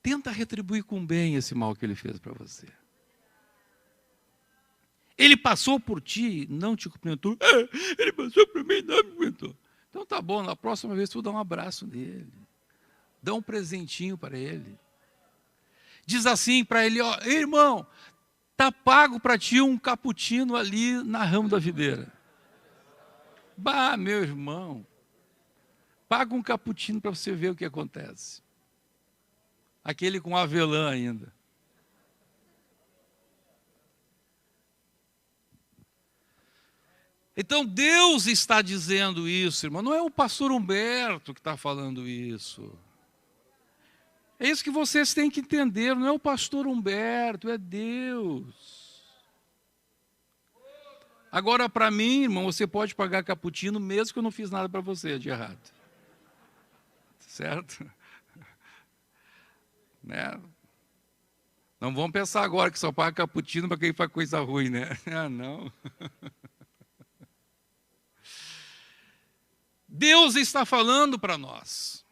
Tenta retribuir com bem esse mal que ele fez para você. Ele passou por ti, não te cumprimentou. Ele passou por mim, não me cumprimentou. Então tá bom, na próxima vez tu dá um abraço nele. Dá um presentinho para ele. Diz assim para ele, ó, irmão, tá pago para ti um cappuccino ali na ramo da videira. Bah, meu irmão, paga um cappuccino para você ver o que acontece. Aquele com avelã ainda. Então Deus está dizendo isso, irmão. Não é o pastor Humberto que está falando isso. É isso que vocês têm que entender. Não é o pastor Humberto, é Deus. Agora, para mim, irmão, você pode pagar cappuccino mesmo que eu não fiz nada para você de errado. Certo? Né? Não vamos pensar agora que só paga cappuccino para quem faz coisa ruim, né? Ah, não. Deus está falando para nós.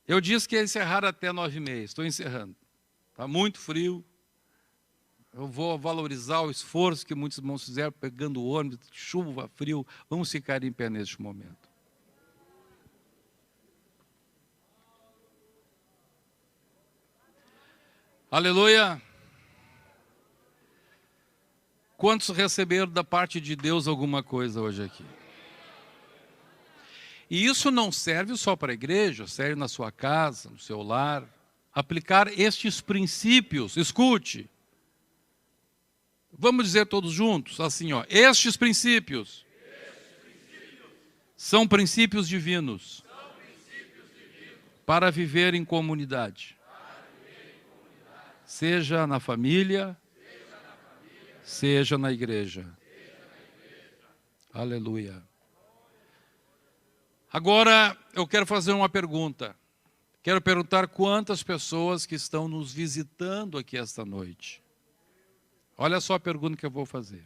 Eu disse que ia encerrar até 9h30. Estou encerrando. Está muito frio. Eu vou valorizar o esforço que muitos irmãos fizeram pegando o ônibus, chuva, frio. Vamos ficar em pé neste momento. Aleluia. Quantos receberam da parte de Deus alguma coisa hoje aqui? E isso não serve só para a igreja, serve na sua casa, no seu lar. Aplicar estes princípios, escute. Vamos dizer todos juntos, assim, ó. Estes princípios são princípios divinos para viver em comunidade. Seja na família, seja na igreja. Aleluia. Agora, eu quero fazer uma pergunta. Quero perguntar quantas pessoas que estão nos visitando aqui esta noite. Olha só a pergunta que eu vou fazer.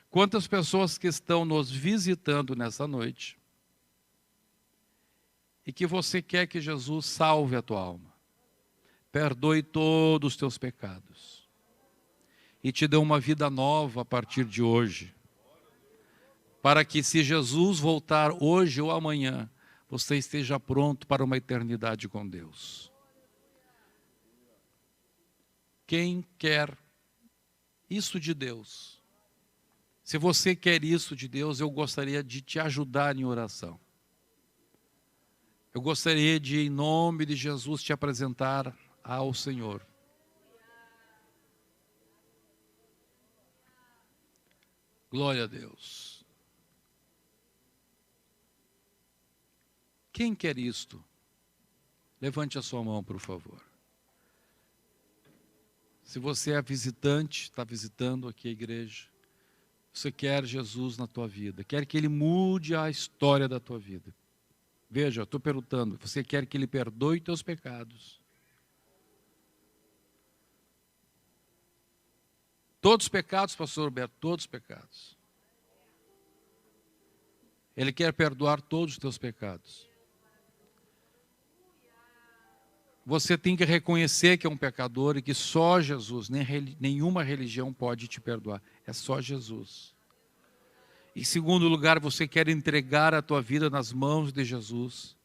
Quantas pessoas que estão nos visitando nessa noite e que você quer que Jesus salve a tua alma, perdoe todos os teus pecados e te dê uma vida nova a partir de hoje, para que, se Jesus voltar hoje ou amanhã, você esteja pronto para uma eternidade com Deus. Quem quer isso de Deus? Se você quer isso de Deus, eu gostaria de te ajudar em oração. Eu gostaria de, em nome de Jesus, te apresentar ao Senhor. Glória a Deus. Quem quer isto? Levante a sua mão, por favor. Se você é visitante, está visitando aqui a igreja, você quer Jesus na tua vida, quer que Ele mude a história da tua vida. Veja, eu estou perguntando, você quer que Ele perdoe teus pecados? Todos os pecados, pastor Roberto, todos os pecados. Ele quer perdoar todos os teus pecados. Você tem que reconhecer que é um pecador e que só Jesus, nenhuma religião pode te perdoar. É só Jesus. Em segundo lugar, você quer entregar a tua vida nas mãos de Jesus,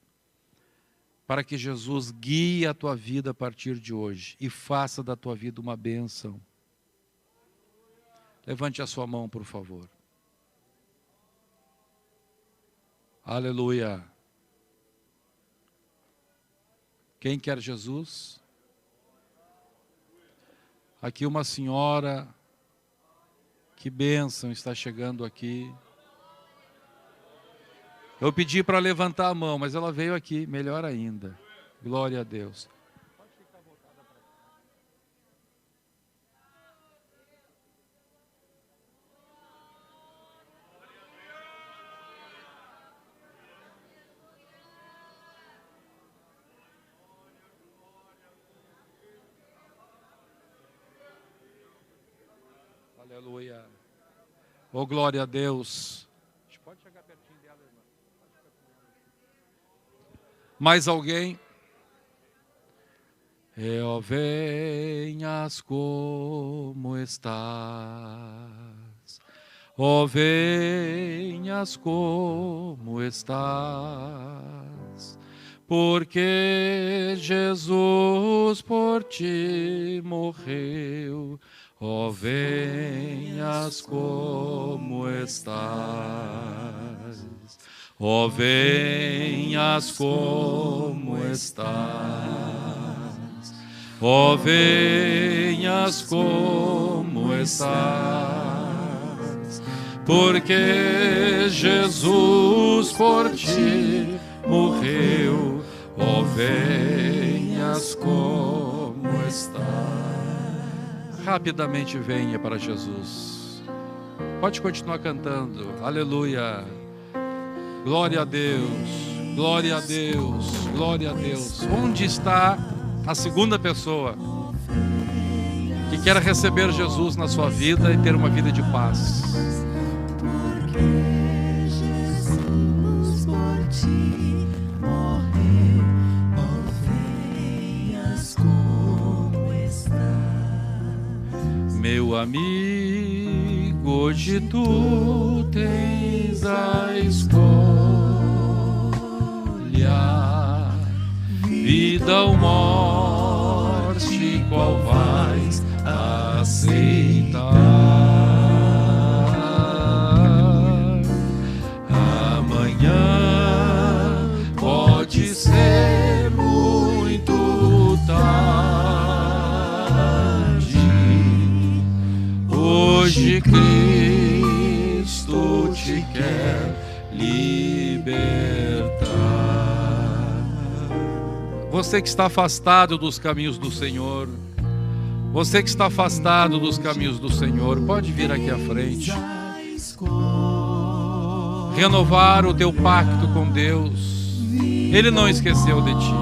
para que Jesus guie a tua vida a partir de hoje e faça da tua vida uma bênção. Levante a sua mão, por favor. Aleluia. Quem quer Jesus? Aqui uma senhora, que bênção está chegando aqui. Eu pedi para levantar a mão, mas ela veio aqui, melhor ainda. Glória a Deus. Aleluia. Oh, glória a Deus. Pode chegar pertinho dela, irmã. Mais alguém? Ó, venhas como estás. Ó, venhas como estás. Porque Jesus por ti morreu. Ó, venhas como estás. Ó, venhas como estás. Ó, venhas como estás. Porque Jesus por ti morreu. Ó, venhas como estás. Rapidamente venha para Jesus. Pode continuar cantando. Aleluia. Glória a Deus. Glória a Deus. Glória a Deus. Onde está a segunda pessoa que quer receber Jesus na sua vida e ter uma vida de paz? Meu amigo, hoje tu tens a escolha, vida ou morte, qual vais aceitar? Amanhã pode ser muito tarde. Hoje Cristo te quer libertar. Você que está afastado dos caminhos do Senhor, você que está afastado dos caminhos do Senhor, pode vir aqui à frente. Renovar o teu pacto com Deus. Ele não esqueceu de ti.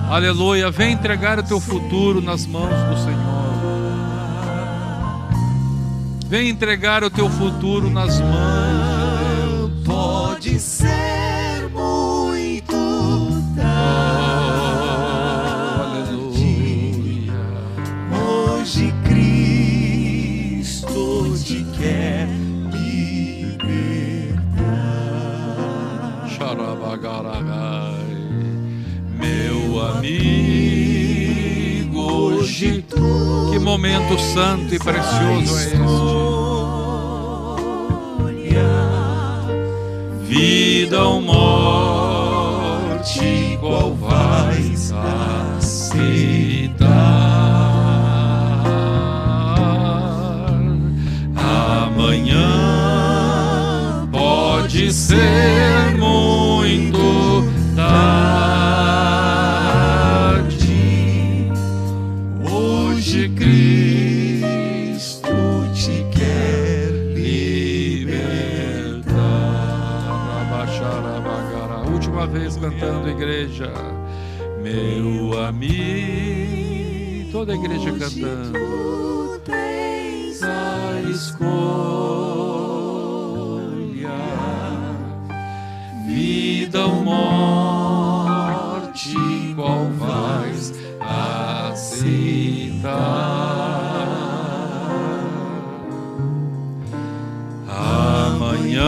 Aleluia. Vem entregar o teu futuro nas mãos do Senhor. Vem entregar o teu futuro nas mãos de Deus. Pode ser muito tarde. Hoje Cristo te quer libertar. Xarabagaragai. Meu amigo, hoje que momento santo e precioso é este. vida ou morte, qual vais aceitar? Amanhã pode ser muito tarde. Hoje Cristo te quer libertar. Última vez cantando, igreja. Meu amigo, toda a igreja cantando. Tens a escolha, vida ou morte, qual vais aceitar? Amanhã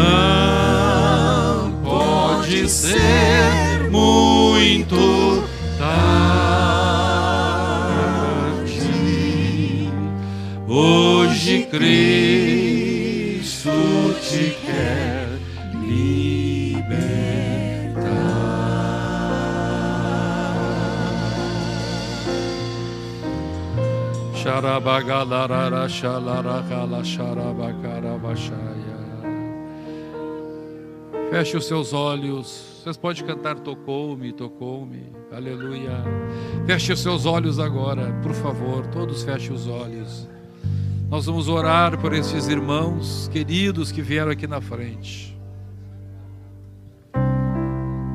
pode ser muito tarde. Hoje Cristo te quer libertar. Xarabagalarara xalaracala xarabacarabachaya. Feche os seus olhos. Vocês podem cantar tocou-me, tocou-me. Aleluia. Feche os seus olhos agora, por favor. Todos fechem os olhos. Nós vamos orar por esses irmãos queridos que vieram aqui na frente,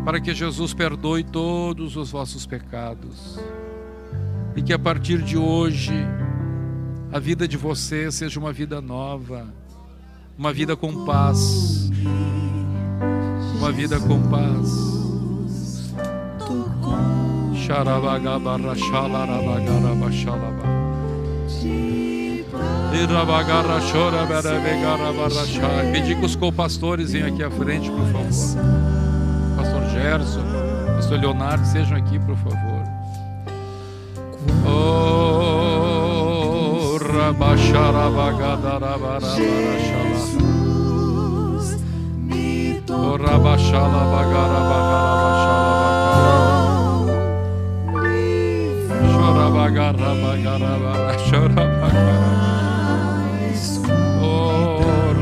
para que Jesus perdoe todos os vossos pecados e que a partir de hoje a vida de vocês seja uma vida nova, uma vida com paz, uma vida com paz. Pedir que os co-pastores venham aqui à frente, por favor. Pastor Gerson, Pastor Leonardo, sejam aqui, por favor. Oh,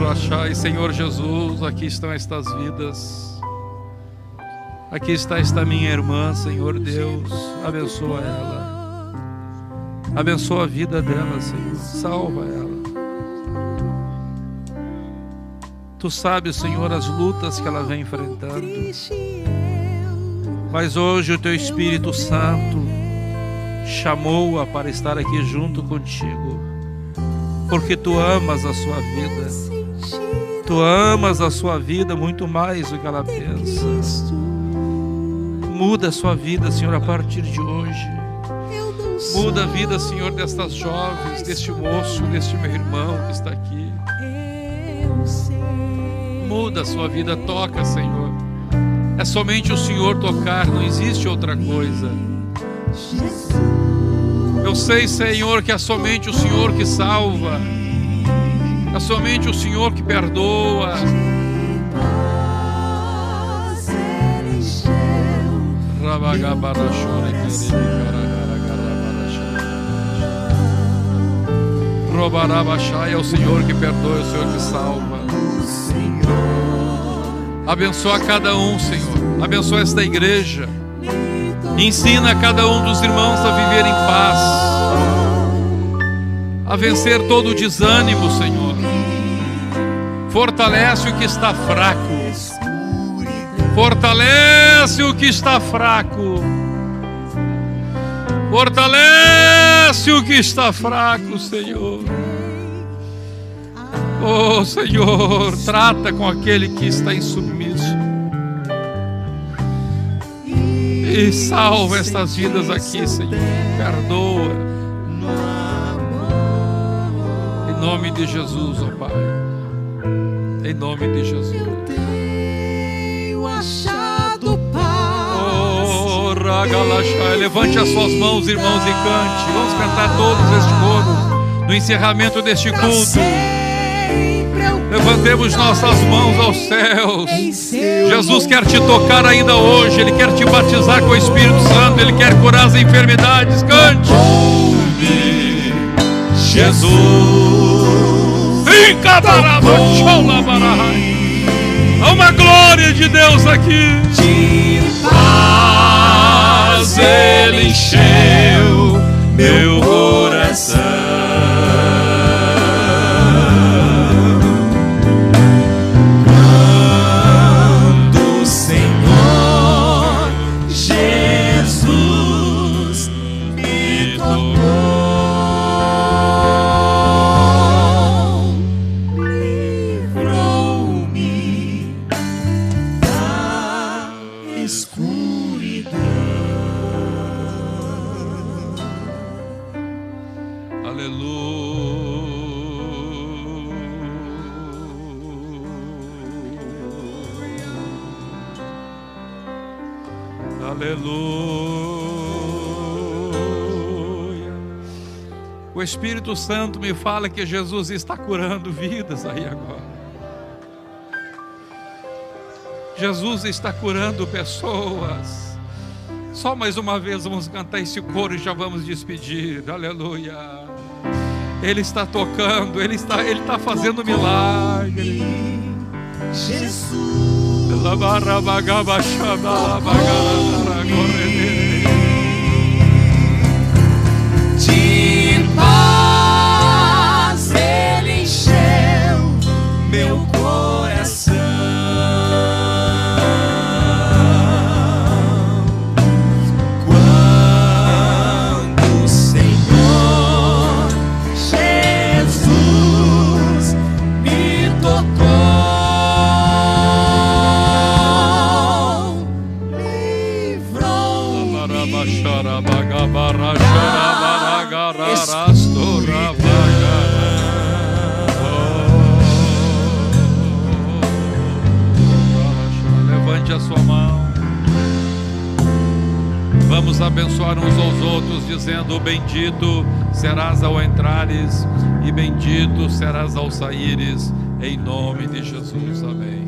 Rachai, Senhor Jesus, aqui estão estas vidas. Aqui está esta minha irmã, Senhor Deus, abençoa ela. Abençoa a vida dela, Senhor, salva ela. Tu sabes, Senhor, as lutas que ela vem enfrentando. Mas hoje o Teu Espírito Santo chamou-a para estar aqui junto contigo, porque Tu amas a sua vida. Tu amas a sua vida muito mais do que ela pensa. Muda a sua vida, Senhor, a partir de hoje. Muda a vida, Senhor, destas jovens, deste moço, deste meu irmão que está aqui. Muda a sua vida, toca, Senhor. É somente o Senhor tocar, não existe outra coisa. Eu sei, Senhor, que é somente o Senhor que salva. É somente o Senhor que perdoa. É o Senhor que perdoa, é o Senhor que salva. Abençoa cada um, Senhor. Abençoa esta igreja. Ensina a cada um dos irmãos a viver em paz, a vencer todo o desânimo, Senhor. Fortalece o que está fraco. Fortalece o que está fraco. Fortalece o que está fraco, Senhor. Oh, Senhor, trata com aquele que está insubmisso. E salva estas vidas aqui, Senhor. Perdoa. Em nome de Jesus, ó Pai. Em nome de Jesus. Oh, Ragalachai. Levante as suas mãos, irmãos, e cante. Vamos cantar todos este coro no encerramento deste culto. Levantemos nossas mãos aos céus. em seu Jesus quer te tocar ainda hoje. Ele quer te batizar com o Espírito Santo. Ele quer curar as enfermidades. Cante. nome, Jesus. Há uma glória de Deus aqui. De paz Ele encheu meu coração. Quando o Senhor Jesus me tocou, livrou-me da escuridão. Aleluia. O Espírito Santo me fala que Jesus está curando vidas aí agora. Jesus está curando pessoas. Só mais uma vez vamos cantar esse coro e já vamos despedir. Aleluia. Ele está tocando, Ele está fazendo milagre. Jesus, de paz Ele encheu meu coração. Quando o Senhor Jesus me tocou, levante a sua mão. Vamos abençoar uns aos outros, dizendo: bendito serás ao entrares e bendito serás ao saíres, em nome de Jesus. Amém.